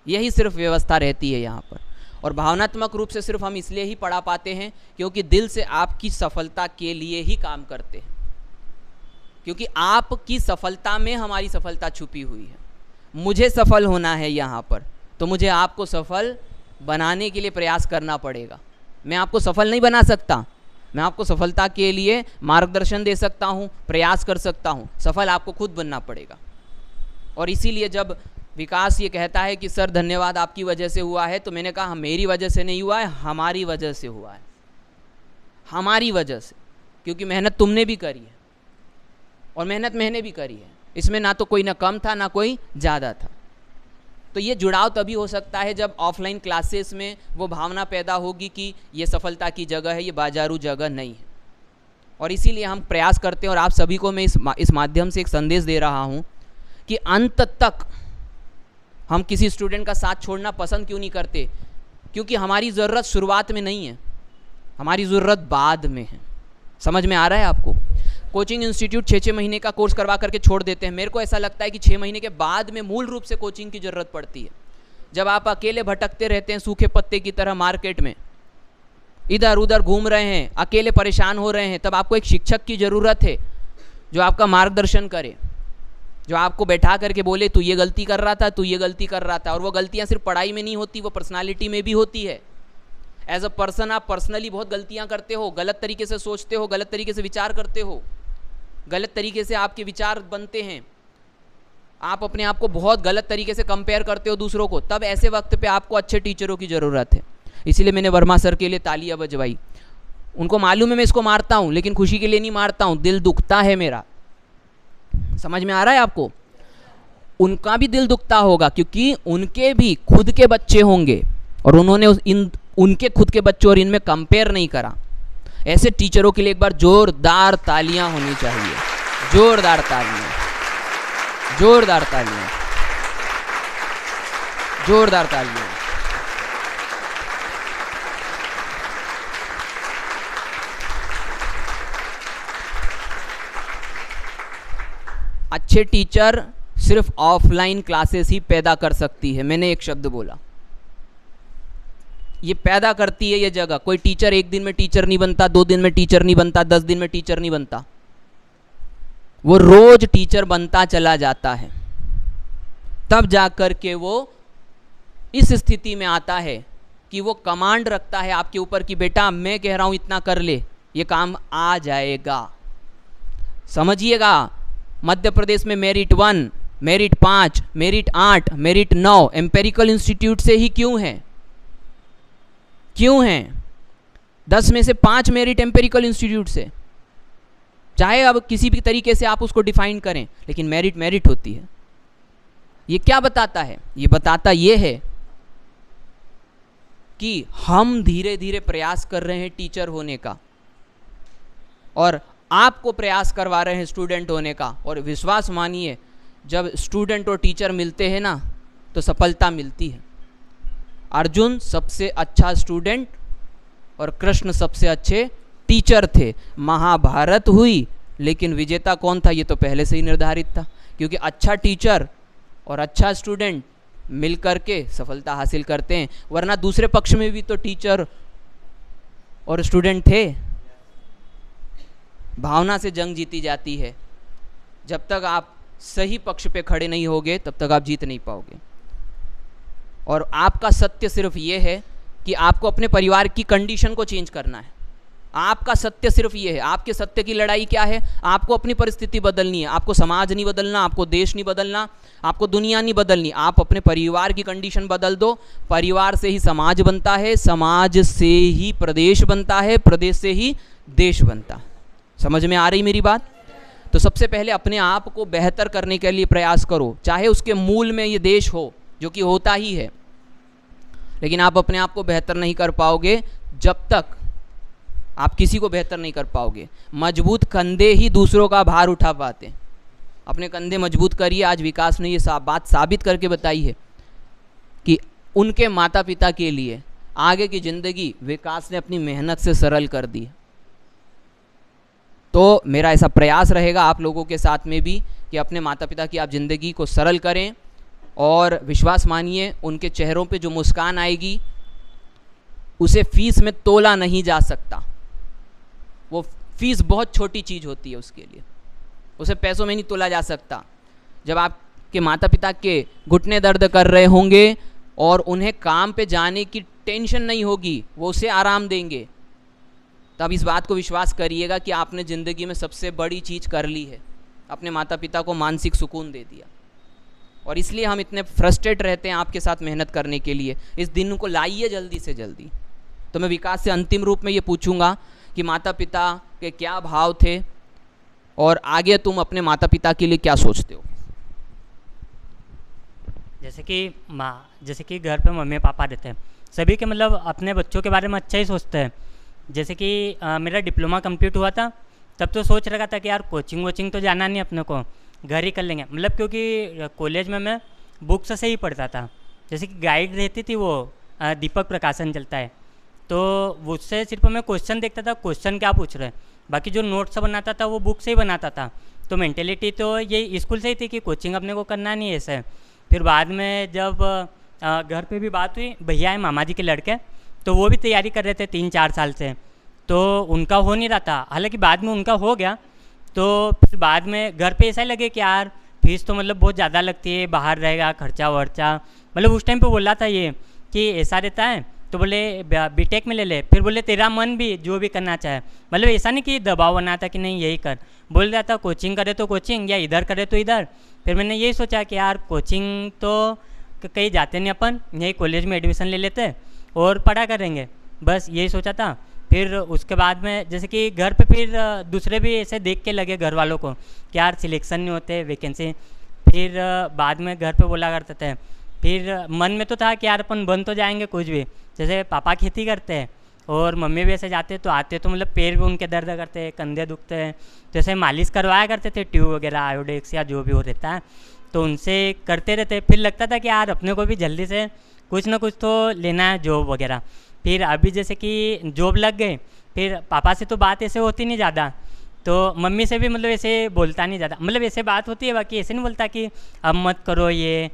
यही सिर्फ व्यवस्था रहती है यहाँ पर। और भावनात्मक रूप से सिर्फ हम इसलिए ही पढ़ा पाते हैं क्योंकि दिल से आपकी सफलता के लिए ही काम करते हैं, क्योंकि आपकी सफलता में हमारी सफलता छुपी हुई है। मुझे सफल होना है यहाँ पर, तो मुझे आपको सफल बनाने के लिए प्रयास करना पड़ेगा। मैं आपको सफल नहीं बना सकता, मैं आपको सफलता के लिए मार्गदर्शन दे सकता हूँ, प्रयास कर सकता हूँ, सफल आपको खुद बनना पड़ेगा। और इसीलिए जब विकास ये कहता है कि सर धन्यवाद आपकी वजह से हुआ है, तो मैंने कहा मेरी वजह से नहीं हुआ है, हमारी वजह से हुआ है, हमारी वजह से, क्योंकि मेहनत तुमने भी करी है और मेहनत मैंने भी करी है। इसमें ना तो कोई ना कम था ना कोई ज़्यादा था। तो ये जुड़ाव तभी हो सकता है जब ऑफलाइन क्लासेस में वो भावना पैदा होगी कि ये सफलता की जगह है, ये बाजारू जगह नहीं है। और इसीलिए हम प्रयास करते हैं, और आप सभी को मैं इस माध्यम से एक संदेश दे रहा हूँ कि अंत तक हम किसी स्टूडेंट का साथ छोड़ना पसंद क्यों नहीं करते, क्योंकि हमारी ज़रूरत शुरुआत में नहीं है, हमारी ज़रूरत बाद में है। समझ में आ रहा है आपको? कोचिंग इंस्टीट्यूट 6-6 महीने का कोर्स करवा करके छोड़ देते हैं। मेरे को ऐसा लगता है कि 6 महीने के बाद में मूल रूप से कोचिंग की ज़रूरत पड़ती है। जब आप अकेले भटकते रहते हैं सूखे पत्ते की तरह मार्केट में, इधर उधर घूम रहे हैं, अकेले परेशान हो रहे हैं, तब आपको एक शिक्षक की ज़रूरत है जो आपका मार्गदर्शन करे, जो आपको बैठा करके बोले तू ये गलती कर रहा था, तू ये गलती कर रहा था। और वो गलतियाँ सिर्फ पढ़ाई में नहीं होती, वो पर्सनालिटी में भी होती है। एज अ पर्सन आप पर्सनली बहुत गलतियाँ करते हो, गलत तरीके से सोचते हो, गलत तरीके से विचार करते हो, गलत तरीके से आपके विचार बनते हैं, आप अपने आप को बहुत गलत तरीके से कंपेयर करते हो दूसरों को। तब ऐसे वक्त पे आपको अच्छे टीचरों की ज़रूरत है। इसीलिए मैंने वर्मा सर के लिए तालियां बजवाई। उनको मालूम है मैं इसको मारता हूँ, लेकिन खुशी के लिए नहीं मारता हूँ, दिल दुखता है मेरा। समझ में आ रहा है आपको? उनका भी दिल दुखता होगा, क्योंकि उनके भी खुद के बच्चे होंगे और उन्होंने उनके खुद के बच्चों और इनमें कंपेयर नहीं करा। ऐसे टीचरों के लिए एक बार जोरदार तालियां होनी चाहिए, जोरदार तालियां, जोरदार तालियां, जोरदार तालियां। अच्छे टीचर सिर्फ ऑफलाइन क्लासेस ही पैदा कर सकती है। मैंने एक शब्द बोला, ये पैदा करती है ये जगह। कोई टीचर एक दिन में टीचर नहीं बनता, 2 दिन में टीचर नहीं बनता, 10 दिन में टीचर नहीं बनता, वो रोज टीचर बनता चला जाता है। तब जाकर के वो इस स्थिति में आता है कि वो कमांड रखता है आपके ऊपर कि बेटा मैं कह रहा हूं इतना कर ले, ये काम आ जाएगा। समझिएगा, मध्य प्रदेश में merit 1, merit 5, merit 8, merit 9 empirical institute से ही क्यों है? क्यों हैं? 10 में से 5 मेरिट एम्पेरिकल इंस्टीट्यूट से। चाहे अब किसी भी तरीके से आप उसको डिफाइन करें, लेकिन मेरिट मेरिट होती है। ये क्या बताता है? ये बताता ये है कि हम धीरे धीरे प्रयास कर रहे हैं टीचर होने का, और आपको प्रयास करवा रहे हैं स्टूडेंट होने का। और विश्वास मानिए, जब स्टूडेंट और टीचर मिलते हैं ना, तो सफलता मिलती है। अर्जुन सबसे अच्छा स्टूडेंट और कृष्ण सबसे अच्छे टीचर थे। महाभारत हुई, लेकिन विजेता कौन था ये तो पहले से ही निर्धारित था, क्योंकि अच्छा टीचर और अच्छा स्टूडेंट मिलकर के सफलता हासिल करते हैं। वरना दूसरे पक्ष में भी तो टीचर और स्टूडेंट थे। भावना से जंग जीती जाती है। जब तक आप सही पक्ष पे खड़े नहीं होगे, तब तक आप जीत नहीं पाओगे। और आपका सत्य सिर्फ ये है कि आपको अपने परिवार की कंडीशन को चेंज करना है। आपका सत्य सिर्फ ये है। आपके सत्य की लड़ाई क्या है? आपको अपनी परिस्थिति बदलनी है। आपको समाज नहीं बदलना, आपको देश नहीं बदलना, आपको दुनिया नहीं बदलनी। आप अपने परिवार की कंडीशन बदल दो। परिवार से ही समाज बनता है, समाज से ही प्रदेश बनता है, प्रदेश से ही देश बनता है। समझ में आ रही मेरी बात? तो सबसे पहले अपने आप को बेहतर करने के लिए प्रयास करो, चाहे उसके मूल में ये देश हो, जो कि होता ही है, लेकिन आप अपने आप को बेहतर नहीं कर पाओगे जब तक आप किसी को बेहतर नहीं कर पाओगे। मजबूत कंधे ही दूसरों का भार उठा पाते हैं। अपने कंधे मजबूत करिए। आज विकास ने ये बात साबित करके बताई है कि उनके माता पिता के लिए आगे की ज़िंदगी विकास ने अपनी मेहनत से सरल कर दी। तो मेरा ऐसा प्रयास रहेगा आप लोगों के साथ में भी कि अपने माता पिता की आप ज़िंदगी को सरल करें, और विश्वास मानिए उनके चेहरों पे जो मुस्कान आएगी उसे फीस में तोला नहीं जा सकता। वो फीस बहुत छोटी चीज़ होती है उसके लिए, उसे पैसों में नहीं तोला जा सकता। जब आपके माता पिता के घुटने दर्द कर रहे होंगे और उन्हें काम पे जाने की टेंशन नहीं होगी, वो उसे आराम देंगे, तब इस बात को विश्वास करिएगा कि आपने ज़िंदगी में सबसे बड़ी चीज़ कर ली है, अपने माता पिता को मानसिक सुकून दे दिया। और इसलिए हम इतने फ्रस्ट्रेट रहते हैं आपके साथ मेहनत करने के लिए। इस दिन को लाइए जल्दी से जल्दी। तो मैं विकास से अंतिम रूप में ये पूछूंगा कि माता पिता के क्या भाव थे और आगे तुम अपने माता पिता के लिए क्या सोचते हो? जैसे कि घर पे मम्मी पापा रहते हैं, सभी के मतलब अपने बच्चों के बारे में अच्छा ही सोचते हैं। जैसे कि मेरा डिप्लोमा कंप्लीट हुआ था, तब तो सोच रखा था कि यार कोचिंग वोचिंग तो जाना नहीं, अपने को घर ही कर लेंगे। मतलब क्योंकि कॉलेज में मैं बुक्स से ही पढ़ता था। जैसे कि गाइड रहती थी वो दीपक प्रकाशन चलता है, तो उससे सिर्फ मैं क्वेश्चन देखता था, क्वेश्चन क्या पूछ रहे हैं, बाकी जो नोट्स बनाता था वो बुक से ही बनाता था। तो मेंटेलिटी तो ये स्कूल से ही थी कि कोचिंग अपने को करना नहीं है ऐसे। फिर बाद में जब घर पे भी बात हुई, भैया है मामा जी के लड़के, तो वो भी तैयारी कर रहे थे 3-4 साल से, तो उनका हो नहीं रहा था। हालांकि बाद में उनका हो गया। तो फिर बाद में घर पे ऐसा ही लगे कि यार फीस तो मतलब बहुत ज़्यादा लगती है, बाहर रहेगा खर्चा वर्चा। मतलब उस टाइम पे बोला था ये कि ऐसा रहता है, तो बोले बीटेक में ले ले। फिर बोले तेरा मन भी जो भी करना चाहे, मतलब ऐसा नहीं कि दबाव बना था कि नहीं यही कर। बोल रहा था कोचिंग करे तो कोचिंग, या इधर करे तो इधर। फिर मैंने यही सोचा कि यार कोचिंग तो कहीं जाते नहीं, अपन यही कॉलेज में एडमिशन ले लेते और पढ़ा करेंगे, बस यही सोचा था। फिर उसके बाद में जैसे कि घर पे फिर दूसरे भी ऐसे देख के लगे घर वालों को कि यार सिलेक्शन नहीं होते वैकेंसी। फिर बाद में घर पे बोला करते थे। फिर मन में तो था कि यार अपन बन तो जाएंगे कुछ भी। जैसे पापा खेती करते हैं और मम्मी भी ऐसे जाते तो आते तो मतलब पैर भी उनके दर्द करते हैं, कंधे दुखते हैं, तो ऐसे मालिश करवाया करते थे, ट्यूब वगैरह आयोडेक्स या जो भी हो रहता है, तो उनसे करते रहते। फिर लगता था कि यार अपने को भी जल्दी से कुछ ना कुछ तो लेना है, जॉब वगैरह। फिर अभी जैसे कि जॉब लग गए, फिर पापा से तो बात ऐसे होती नहीं ज़्यादा, तो मम्मी से भी मतलब ऐसे बोलता नहीं ज़्यादा, मतलब ऐसे बात होती है, बाकी ऐसे नहीं बोलता कि अब मत करो ये।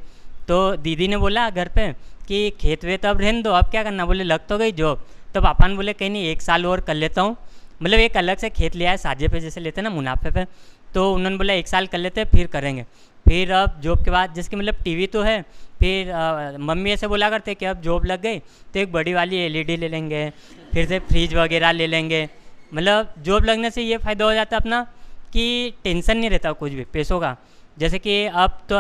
तो दीदी ने बोला घर पे कि खेत वेत अब रहने दो, अब क्या करना। बोले लग तो गई जॉब। तो पापा ने बोले कहीं नहीं 1 साल और कर लेता हूँ, मतलब एक अलग से खेत लिया है साझे पे जैसे लेते हैं ना मुनाफे पे, तो उन्होंने बोला 1 साल कर लेते फिर करेंगे। फिर अब जॉब के बाद जैसे कि मतलब टीवी तो है, फिर मम्मी ऐसे बोला करते कि अब जॉब लग गई तो एक बड़ी वाली एलईडी ले लेंगे, फिर से फ्रिज वगैरह ले लेंगे। मतलब जॉब लगने से ये फ़ायदा हो जाता है अपना कि टेंशन नहीं रहता कुछ भी पैसों का। जैसे कि अब तो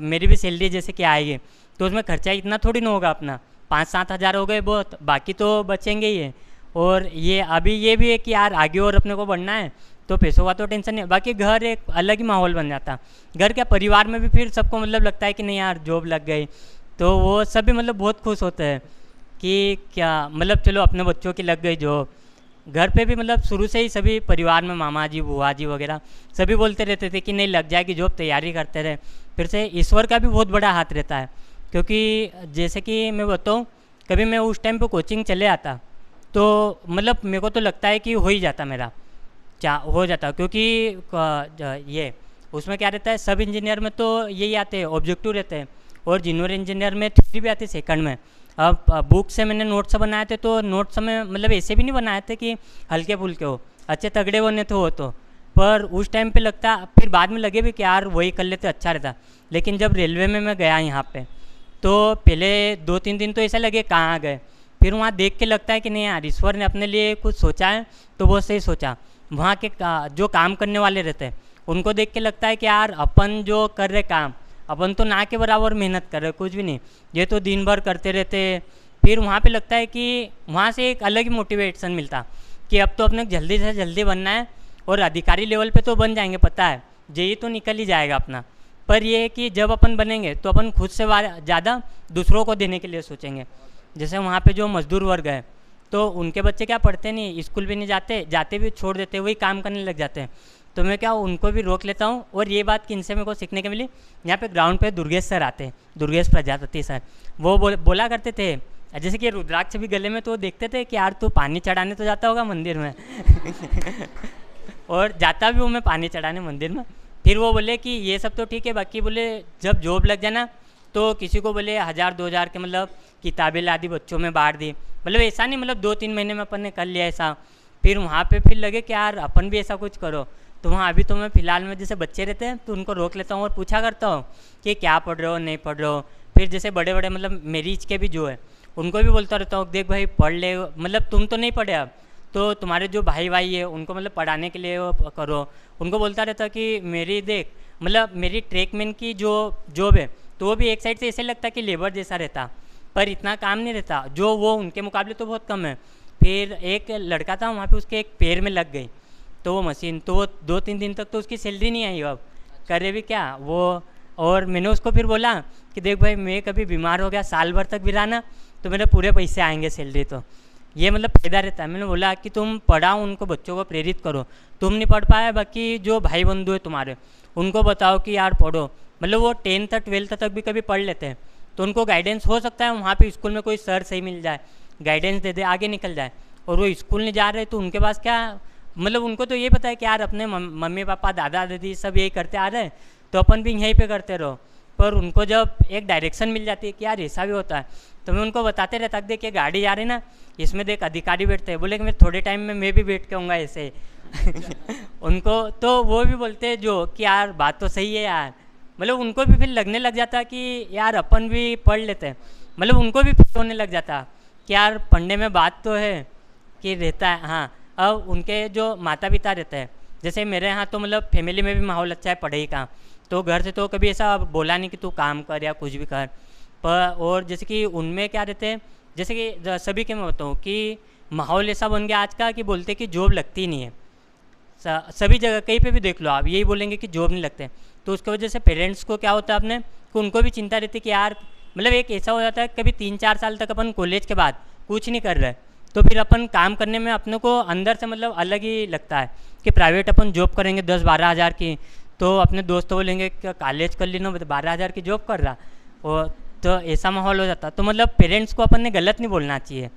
मेरी भी सैलरी जैसे कि आएगी तो उसमें खर्चा इतना थोड़ी ना होगा, अपना 5-7 हज़ार हो गए बहुत, बाकी तो बचेंगे ही है। और ये अभी ये भी है कि यार आगे और अपने को बढ़ना है तो पैसों का तो टेंशन नहीं। बाकी घर एक अलग ही माहौल बन जाता, घर क्या परिवार में भी फिर सबको मतलब लगता है कि नहीं यार जॉब लग गई, तो वो सब भी मतलब बहुत खुश होते हैं कि क्या मतलब चलो अपने बच्चों की लग गई जॉब। घर पे भी मतलब शुरू से ही सभी परिवार में मामा जी बुआ जी वगैरह सभी बोलते रहते थे कि नहीं लग जाएगी जॉब, तैयारी करते रहे। फिर से ईश्वर का भी बहुत बड़ा हाथ रहता है, क्योंकि जैसे कि मैं बताऊँ कभी मैं उस टाइम पे कोचिंग चले आता तो मतलब मेरे को तो लगता है कि हो ही जाता मेरा हो जाता, क्योंकि ये उसमें क्या रहता है सब इंजीनियर में तो यही आते हैं ऑब्जेक्टिव रहते हैं, और जूनियर इंजीनियर में थ्योरी भी आती है सेकंड में। अब बुक से मैंने नोट्स बनाए थे तो नोट्स में मतलब ऐसे भी नहीं बनाए थे कि हल्के फुल्के हो, अच्छे तगड़े बने थे वो तो, पर उस टाइम पे लगता फिर बाद में लगे भी कि यार वही कर लेते अच्छा रहता। लेकिन जब रेलवे में मैं गया यहाँ पे तो पहले 2-3 दिन तो ऐसा लगे कहाँ आ गए, फिर वहाँ देख के लगता है कि नहीं यार ईश्वर ने अपने लिए कुछ सोचा है तो वो सही सोचा। वहाँ के जो काम करने वाले रहते हैं उनको देख के लगता है कि यार अपन जो कर रहे काम अपन तो ना के बराबर मेहनत कर रहे कुछ भी नहीं, ये तो दिन भर करते रहते। फिर वहाँ पे लगता है कि वहाँ से एक अलग ही मोटिवेशन मिलता कि अब तो अपने जल्दी से जल्दी बनना है और अधिकारी लेवल पे तो बन जाएंगे, पता है जेई तो निकल ही जाएगा अपना। पर ये है कि जब अपन बनेंगे तो अपन खुद से ज़्यादा दूसरों को देने के लिए सोचेंगे। जैसे वहाँ पे जो मजदूर वर्ग है तो उनके बच्चे क्या पढ़ते नहीं, स्कूल भी नहीं जाते, जाते भी छोड़ देते, वही काम करने लग जाते हैं। तो मैं क्या उनको भी रोक लेता हूँ। और ये बात किनसे मेरे को सीखने के मिली, यहाँ पे ग्राउंड पे दुर्गेश सर आते हैं, दुर्गेश प्रजापति सर, वो बोला करते थे, जैसे कि रुद्राक्ष भी गले में, तो वो देखते थे कि यार तू पानी चढ़ाने तो जाता होगा मंदिर में और जाता भी हूँ मैं पानी चढ़ाने मंदिर में। फिर वो बोले कि ये सब तो ठीक है, बाकी बोले जब जॉब लग जाए ना तो किसी को बोले 1000-2000 के मतलब किताबें ला दी बच्चों में बांट दी, मतलब ऐसा नहीं, मतलब 2-3 महीने में अपन ने कर लिया ऐसा। फिर वहाँ पे फिर लगे कि यार अपन भी ऐसा कुछ करो। तो वहाँ अभी तो मैं फ़िलहाल में जैसे बच्चे रहते हैं तो उनको रोक लेता हूँ और पूछा करता हूँ कि क्या पढ़ रहे हो, नहीं पढ़ रहे हो। फिर जैसे बड़े बड़े मतलब मेरी एज के भी जो है उनको भी बोलता रहता हूँ, देख भाई पढ़ ले, मतलब तुम तो नहीं पढ़े अब, तो तुम्हारे जो भाई है उनको मतलब पढ़ाने के लिए वो करो। उनको बोलता रहता कि मेरी देख, मतलब मेरी ट्रैकमैन की जो जॉब है तो वो भी एक साइड से ऐसे लगता कि लेबर जैसा रहता, पर इतना काम नहीं रहता, जो वो उनके मुकाबले तो बहुत कम है। फिर एक लड़का था वहाँ पे, उसके एक पैर में लग गई तो वो मशीन, तो वो 2-3 दिन तक तो उसकी सैलरी नहीं आई, अब करे भी क्या वो। और मैंने उसको फिर बोला कि देख भाई मैं कभी बीमार हो गया साल भर तक भी रहा ना तो मेरे पूरे पैसे आएंगे सैलरी, तो ये मतलब फ़ायदा रहता है। मैंने बोला कि तुम पढ़ाओ, उनको बच्चों को प्रेरित करो, तुम नहीं पढ़ पाए बाकी जो भाई बंधु है तुम्हारे उनको बताओ कि यार पढ़ो, मतलब वो 10th 12th तक भी कभी पढ़ लेते हैं तो उनको गाइडेंस हो सकता है वहाँ पे स्कूल में कोई सर सही मिल जाए, गाइडेंस दे दे, आगे निकल जाए। और वो स्कूल नहीं जा रहे तो उनके पास क्या, मतलब उनको तो ये पता है कि यार अपने मम्मी पापा दादा दादी सब यही करते आ रहे हैं तो अपन भी यहीं पे करते रहो। पर उनको जब एक डायरेक्शन मिल जाती है कि यार ऐसा भी होता है तो मैं उनको बताते रहता कि देख ये गाड़ी जा रही ना, इसमें देख अधिकारी बैठते हैं, बोले कि मैं थोड़े टाइम में मैं भी बैठ के आऊँगा ऐसे उनको तो वो भी बोलते हैं जो कि यार बात तो सही है यार, मतलब उनको भी फिर लगने लग जाता कि यार अपन भी पढ़ लेते हैं, मतलब उनको भी फिर होने लग जाता कि यार पढ़ने में बात तो है कि रहता है। हाँ, अब उनके जो माता पिता रहते हैं, जैसे मेरे यहाँ तो मतलब फैमिली में भी माहौल अच्छा है पढ़ाई का, तो घर से तो कभी ऐसा बोला नहीं कि तू काम कर या कुछ भी कर। पर और जैसे कि उनमें क्या रहते हैं, जैसे कि सभी के मैं बताऊँ कि माहौल ऐसा बन गया आज का कि बोलते कि जॉब लगती नहीं है, सभी जगह कहीं पे भी देख लो आप यही बोलेंगे कि जॉब नहीं लगते। तो उसकी वजह से पेरेंट्स को क्या होता है अपने कि उनको भी चिंता रहती है कि यार मतलब एक ऐसा हो जाता है कभी 3-4 साल तक अपन कॉलेज के बाद कुछ नहीं कर रहे तो फिर अपन काम करने में अपने को अंदर से मतलब अलग ही लगता है कि प्राइवेट अपन जॉब करेंगे 10-12 हज़ार की, तो अपने दोस्तों बोलेंगे कि कॉलेज कर ली ना 12 हज़ार की जॉब कर रहा, और तो ऐसा माहौल हो जाता। तो मतलब पेरेंट्स को अपन ने गलत नहीं बोलना चाहिए,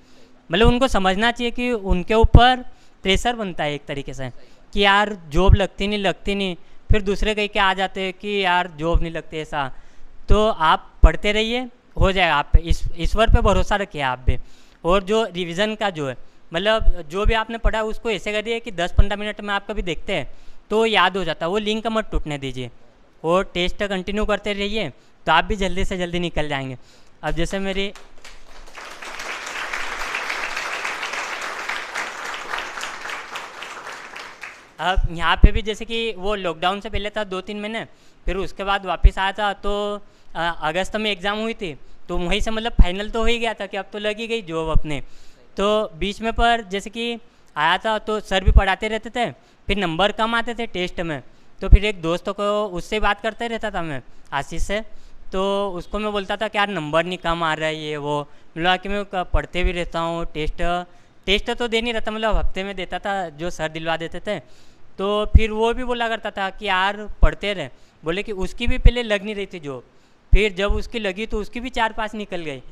मतलब उनको समझना चाहिए कि उनके ऊपर प्रेशर बनता है एक तरीके से कि यार जॉब लगती नहीं, फिर दूसरे कहीं के आ जाते हैं कि यार जॉब नहीं लगती ऐसा। तो आप पढ़ते रहिए, हो जाएगा, आप ईश्वर पे भरोसा रखिए आप भी। और जो रिवीजन का जो है मतलब जो भी आपने पढ़ा उसको ऐसे करिए कि 10-15 मिनट में आप कभी देखते हैं तो याद हो जाता है, वो लिंक मत टूटने दीजिए और टेस्ट कंटिन्यू करते रहिए तो आप भी जल्दी से जल्दी निकल जाएंगे। अब जैसे मेरी अब यहाँ पे भी जैसे कि वो लॉकडाउन से पहले था 2-3 महीने, फिर उसके बाद वापस आया था तो अगस्त में एग्ज़ाम हुई थी तो वहीं से मतलब फाइनल तो हो ही गया था कि अब तो लगी गई जॉब अपने। तो बीच में पर जैसे कि आया था तो सर भी पढ़ाते रहते थे, फिर नंबर कम आते थे टेस्ट में, तो फिर एक दोस्त को उससे बात करते रहता था मैं, आशीष से, तो उसको मैं बोलता था कि यार नंबर नहीं कम आ रहा है ये वो, मतलब कि मैं पढ़ते भी रहता हूँ, टेस्ट तो दे नहीं रहता, मतलब हफ्ते में देता था जो सर दिलवा देते थे। तो फिर वो भी बोला करता था कि यार पढ़ते रहे, बोले कि उसकी भी पहले लग नहीं रही थी जॉब, फिर जब उसकी लगी तो उसकी भी 4-5 निकल गई।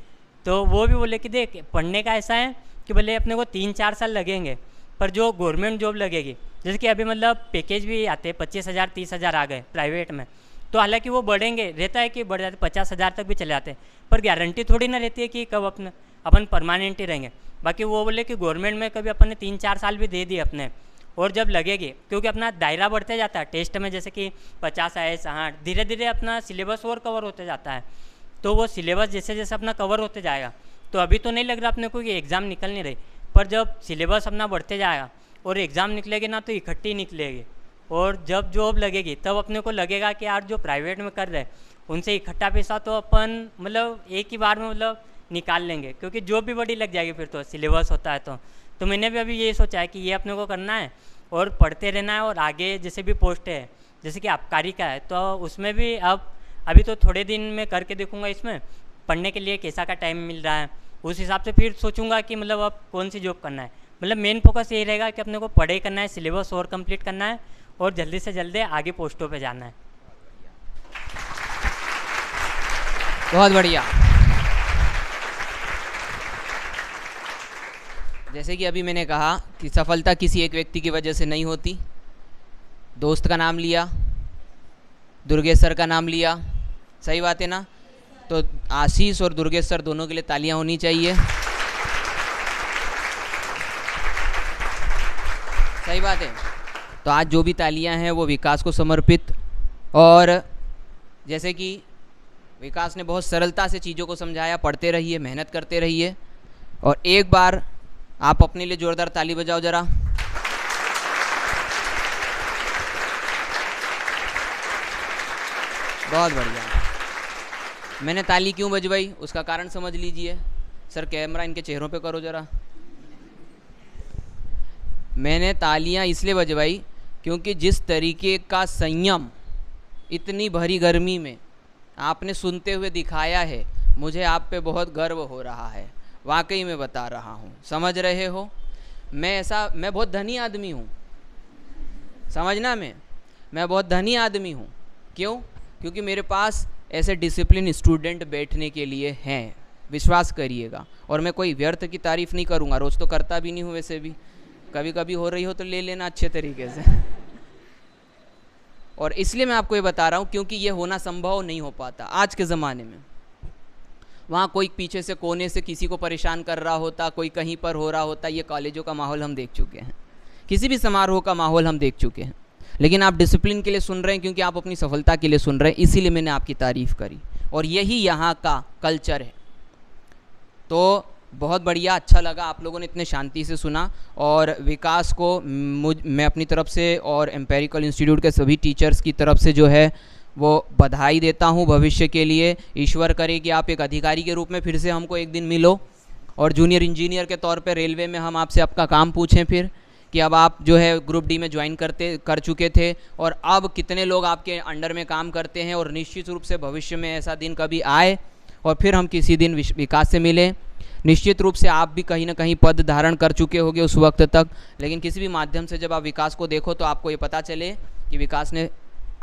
तो वो भी बोले कि देख पढ़ने का ऐसा है कि भले अपने को 3-4 साल लगेंगे पर जो गवर्नमेंट जॉब लगेगी, जैसे कि अभी मतलब पैकेज भी आते हैं 25,000 30,000 आ गए प्राइवेट में, तो हालांकि वो बढ़ेंगे, रहता है कि बढ़ जाते 50,000 तक भी चले जाते हैं, पर गारंटी थोड़ी ना रहती है कि कब अपन परमानेंट ही रहेंगे। बाकी वो बोले कि गवर्नमेंट में कभी अपन ने 3-4 साल भी दे दिए अपने, और जब लगेगी क्योंकि अपना दायरा बढ़ते जाता है टेस्ट में, जैसे कि 50 आए 60, धीरे धीरे अपना सिलेबस और कवर होते जाता है। तो वो सिलेबस जैसे जैसे अपना कवर होते जाएगा, तो अभी तो नहीं लग रहा अपने को कि एग्ज़ाम निकल नहीं रही, पर जब सिलेबस अपना बढ़ते जाएगा और एग्ज़ाम निकलेगी ना तो इकट्ठी निकलेगी, और जब जॉब लगेगी तब अपने को लगेगा कि यार जो प्राइवेट में कर रहे हैं उनसे इकट्ठा पैसा तो अपन मतलब एक ही बार में मतलब निकाल लेंगे, क्योंकि जॉब भी बड़ी लग जाएगी फिर तो सिलेबस होता है। तो मैंने भी अभी ये सोचा है कि ये अपने को करना है, और पढ़ते रहना है। और आगे जैसे भी पोस्ट है, जैसे कि आबकारी का है, तो उसमें भी अब अभी तो थोड़े दिन में करके देखूंगा, इसमें पढ़ने के लिए कैसा का टाइम मिल रहा है, उस हिसाब से फिर सोचूंगा कि मतलब अब कौन सी जॉब करना है। मतलब मेन फोकस यही रहेगा कि अपने को पढ़ाई करना है, सिलेबस और कंप्लीट करना है और जल्दी से जल्दी आगे पोस्टों पे जाना है। बहुत बढ़िया। जैसे कि अभी मैंने कहा कि सफलता किसी एक व्यक्ति की वजह से नहीं होती। दोस्त का नाम लिया, दुर्गेश सर का नाम लिया, सही बात है ना? तो आशीष और दुर्गेश सर दोनों के लिए तालियां होनी चाहिए। सही बात है। तो आज जो भी तालियां हैं वो विकास को समर्पित। और जैसे कि विकास ने बहुत सरलता से चीज़ों को समझाया, पढ़ते रहिए, मेहनत करते रहिए। और एक बार आप अपने लिए जोरदार ताली बजाओ ज़रा। बहुत बढ़िया। मैंने ताली क्यों बजवाई उसका कारण समझ लीजिए। सर कैमरा इनके चेहरों पे करो ज़रा। मैंने तालियां इसलिए बजवाई क्योंकि जिस तरीके का संयम इतनी भरी गर्मी में आपने सुनते हुए दिखाया है, मुझे आप पे बहुत गर्व हो रहा है। वाकई में बता रहा हूँ, समझ रहे हो? मैं बहुत धनी आदमी हूँ, समझना। मैं बहुत धनी आदमी हूँ। क्यों? क्योंकि मेरे पास ऐसे डिसिप्लिन स्टूडेंट बैठने के लिए हैं, विश्वास करिएगा। और मैं कोई व्यर्थ की तारीफ़ नहीं करूँगा, रोज़ तो करता भी नहीं हूँ, वैसे भी कभी कभी हो रही हो तो ले लेना अच्छे तरीके से। और इसलिए मैं आपको ये बता रहा हूँ क्योंकि ये होना संभव नहीं हो पाता आज के ज़माने में। वहाँ कोई पीछे से कोने से किसी को परेशान कर रहा होता, कोई कहीं पर हो रहा होता। ये कॉलेजों का माहौल हम देख चुके हैं, किसी भी समारोह का माहौल हम देख चुके हैं। लेकिन आप डिसिप्लिन के लिए सुन रहे हैं क्योंकि आप अपनी सफलता के लिए सुन रहे हैं, इसीलिए मैंने आपकी तारीफ़ करी। और यही यहाँ का कल्चर है। तो बहुत बढ़िया, अच्छा लगा आप लोगों ने इतने शांति से सुना। और विकास को मैं अपनी तरफ से और एम्पेरिकल इंस्टीट्यूट के सभी टीचर्स की तरफ से जो है वो बधाई देता हूँ भविष्य के लिए। ईश्वर करे कि आप एक अधिकारी के रूप में फिर से हमको एक दिन मिलो और जूनियर इंजीनियर के तौर पे रेलवे में हम आपसे आपका काम पूछें फिर कि अब आप जो है ग्रुप डी में ज्वाइन कर चुके थे और अब कितने लोग आपके अंडर में काम करते हैं। और निश्चित रूप से भविष्य में ऐसा दिन कभी आए और फिर हम किसी दिन विकास से मिलें। निश्चित रूप से आप भी कहीं ना कहीं पद धारण कर चुके होंगे उस वक्त तक, लेकिन किसी भी माध्यम से जब आप विकास को देखो तो आपको ये पता चले कि विकास ने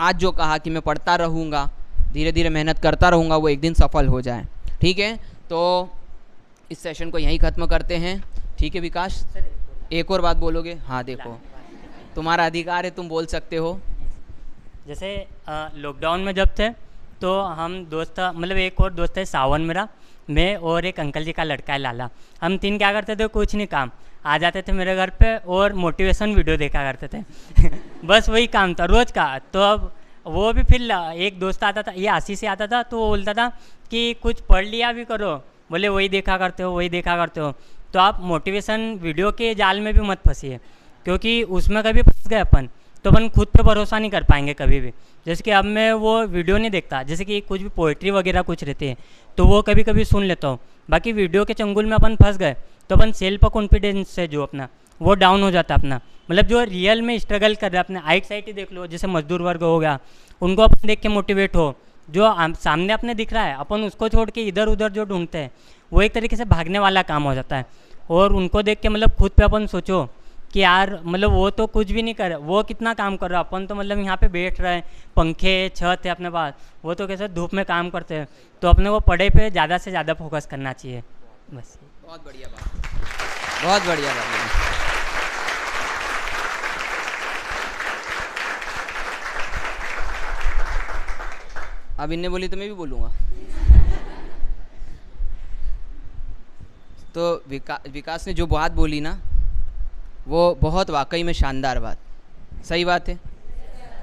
आज जो कहा कि मैं पढ़ता रहूँगा, धीरे धीरे मेहनत करता रहूँगा, वो एक दिन सफल हो जाए। ठीक है, तो इस सेशन को यहीं ख़त्म करते हैं। ठीक है विकास, एक और बात बोलोगे? हाँ देखो, तुम्हारा अधिकार है, तुम बोल सकते हो। जैसे लॉकडाउन में जब थे तो हम दोस्त, मतलब एक और दोस्त है सावन मेरा, मैं और एक अंकल जी का लड़का है लाला, हम तीन क्या करते थे, कुछ नहीं काम, आ जाते थे मेरे घर पे और मोटिवेशन वीडियो देखा करते थे। बस वही काम था रोज़ का। तो अब वो भी फिर एक दोस्त आता था, ये आशीष से आता था, तो वो बोलता था कि कुछ पढ़ लिया भी करो, बोले वही देखा करते हो, वही देखा करते हो। तो आप मोटिवेशन वीडियो के जाल में भी मत फंसिए, क्योंकि उसमें कभी फंस गए अपन तो अपन खुद पे भरोसा नहीं कर पाएंगे कभी भी। जैसे कि अब मैं वो वीडियो नहीं देखता, जैसे कि कुछ भी पोइट्री वगैरह कुछ रहती है तो वो कभी कभी सुन लेता हूँ, बाकी वीडियो के चंगुल में अपन फंस गए तो अपन सेल्फ कॉन्फिडेंस है जो अपना वो डाउन हो जाता है अपना। मतलब जो रियल में स्ट्रगल कर रहे हैं अपने आइट साइट ही देख लो, जैसे मजदूर वर्ग हो गया, उनको अपन देख के मोटिवेट हो। जो सामने अपने दिख रहा है अपन उसको छोड़ के इधर उधर जो ढूंढते हैं वो एक तरीके से भागने वाला काम हो जाता है। और उनको देख के मतलब खुद पे अपन सोचो कि यार मतलब वो तो कुछ भी नहीं कर रहा, वो कितना काम कर रहा है, अपन तो मतलब यहाँ पे बैठ रहे हैं, पंखे छत है अपने पास, वो तो कैसे धूप में काम करते हैं। तो अपने को पढ़ाई पे ज़्यादा से ज़्यादा फोकस करना चाहिए बस। बहुत बढ़िया बात, बहुत बढ़िया बात। अब इनने बोली तो मैं भी बोलूँगा। तो विकास ने जो बात बोली ना वो बहुत वाकई में शानदार बात, सही बात है।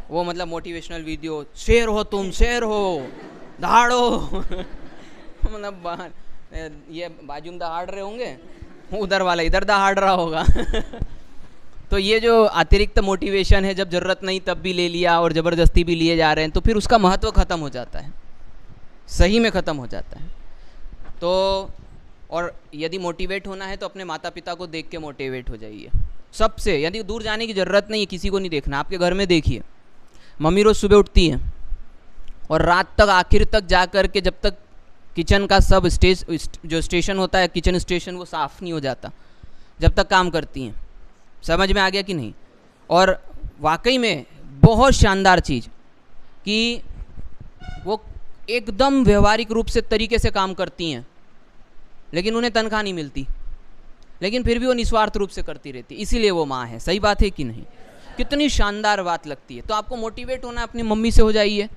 वो मतलब मोटिवेशनल वीडियो, शेर हो तुम, शेर हो, दहाड़ो। मतलब ये बाजू में दहाड़ रहे होंगे, उधर वाला इधर दहाड़ रहा होगा। तो ये जो अतिरिक्त मोटिवेशन है, जब ज़रूरत नहीं तब भी ले लिया और ज़बरदस्ती भी लिए जा रहे हैं, तो फिर उसका महत्व ख़त्म हो जाता है, सही में ख़त्म हो जाता है। तो और यदि मोटिवेट होना है तो अपने माता पिता को देख के मोटिवेट हो जाइए। सबसे, यदि दूर जाने की ज़रूरत नहीं है, किसी को नहीं देखना, आपके घर में देखिए, मम्मी रोज़ सुबह उठती हैं और रात तक आखिर तक जा कर के जब तक किचन का सब जो स्टेशन होता है, किचन स्टेशन, वो साफ़ नहीं हो जाता, जब तक काम करती हैं। समझ में आ गया कि नहीं? और वाकई में बहुत शानदार चीज़ कि वो एकदम व्यवहारिक रूप से तरीके से काम करती हैं, लेकिन उन्हें तनख्वाह नहीं मिलती, लेकिन फिर भी वो निस्वार्थ रूप से करती रहती, इसीलिए वो माँ है। सही बात है कि नहीं? कितनी शानदार बात लगती है। तो आपको मोटिवेट होना है, अपनी मम्मी से हो जाइए,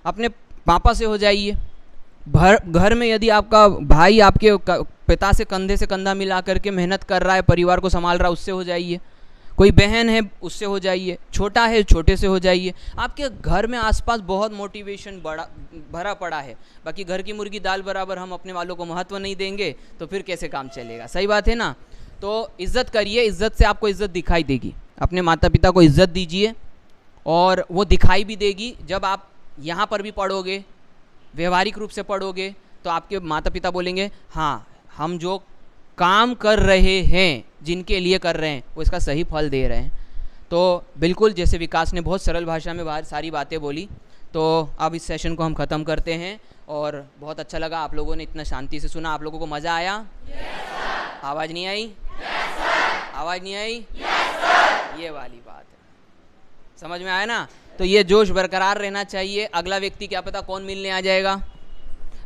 अपने पापा से हो जाइए। घर में यदि आपका भाई आपके पिता से कंधे से कंधा मिला करके मेहनत कर रहा है, परिवार को संभाल रहा है, उससे हो जाइए। कोई बहन है, उससे हो जाइए। छोटा है, छोटे से हो जाइए। आपके घर में आसपास बहुत मोटिवेशन भरा पड़ा है, बाकी घर की मुर्गी दाल बराबर हम अपने वालों को महत्व नहीं देंगे तो फिर कैसे काम चलेगा? सही बात है ना? तो इज़्ज़त करिए, इज़्ज़त से आपको इज़्ज़त दिखाई देगी। अपने माता पिता को इज़्ज़त दीजिए और वो दिखाई भी देगी। जब आप यहाँ पर भी पढ़ोगे, व्यवहारिक रूप से पढ़ोगे, तो आपके माता पिता बोलेंगे हाँ, हम जो काम कर रहे हैं, जिनके लिए कर रहे हैं, वो इसका सही फल दे रहे हैं। तो बिल्कुल, जैसे विकास ने बहुत सरल भाषा में सारी बातें बोली, तो अब इस सेशन को हम ख़त्म करते हैं। और बहुत अच्छा लगा, आप लोगों ने इतना शांति से सुना। आप लोगों को मज़ा आया? yes, आवाज़ नहीं आई? yes, आवाज़ नहीं आई? yes, ये वाली बात है। समझ में आया ना? तो ये जोश बरकरार रहना चाहिए। अगला व्यक्ति क्या पता कौन मिलने आ जाएगा,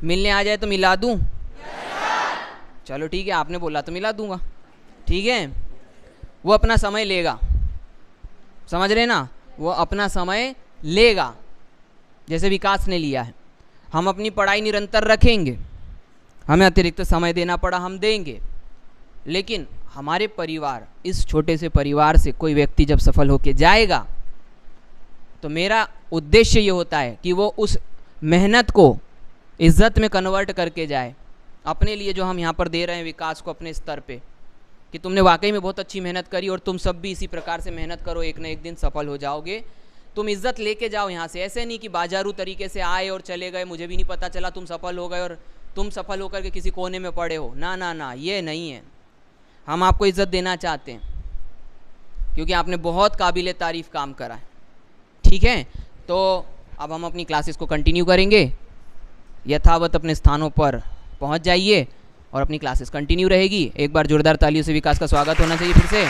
मिलने आ जाए तो मिला दूँ? चलो ठीक है, आपने बोला तो मिला दूंगा। ठीक है, वो अपना समय लेगा, समझ रहे ना? वो अपना समय लेगा, जैसे विकास ने लिया है। हम अपनी पढ़ाई निरंतर रखेंगे, हमें अतिरिक्त समय देना पड़ा हम देंगे, लेकिन हमारे परिवार, इस छोटे से परिवार से कोई व्यक्ति जब सफल होके जाएगा, तो मेरा उद्देश्य ये होता है कि वो उस मेहनत को इज़्ज़त में कन्वर्ट करके जाए। अपने लिए जो हम यहाँ पर दे रहे हैं विकास को अपने स्तर पे, कि तुमने वाकई में बहुत अच्छी मेहनत करी और तुम सब भी इसी प्रकार से मेहनत करो, एक ना एक दिन सफल हो जाओगे। तुम इज़्ज़त लेके जाओ यहाँ से। ऐसे नहीं कि बाजारू तरीके से आए और चले गए, मुझे भी नहीं पता चला, तुम सफल हो गए और तुम सफल होकर के किसी कोने में पड़े हो। ना ना ना, ये नहीं है। हम आपको इज़्ज़त देना चाहते हैं क्योंकि आपने बहुत काबिल तारीफ़ काम करा है। ठीक है, तो अब हम अपनी क्लासेस को कंटिन्यू करेंगे। यथावत अपने स्थानों पर पहुंच जाइए और अपनी क्लासेस कंटिन्यू रहेगी। एक बार जोरदार तालियों से विकास का स्वागत होना चाहिए फिर से।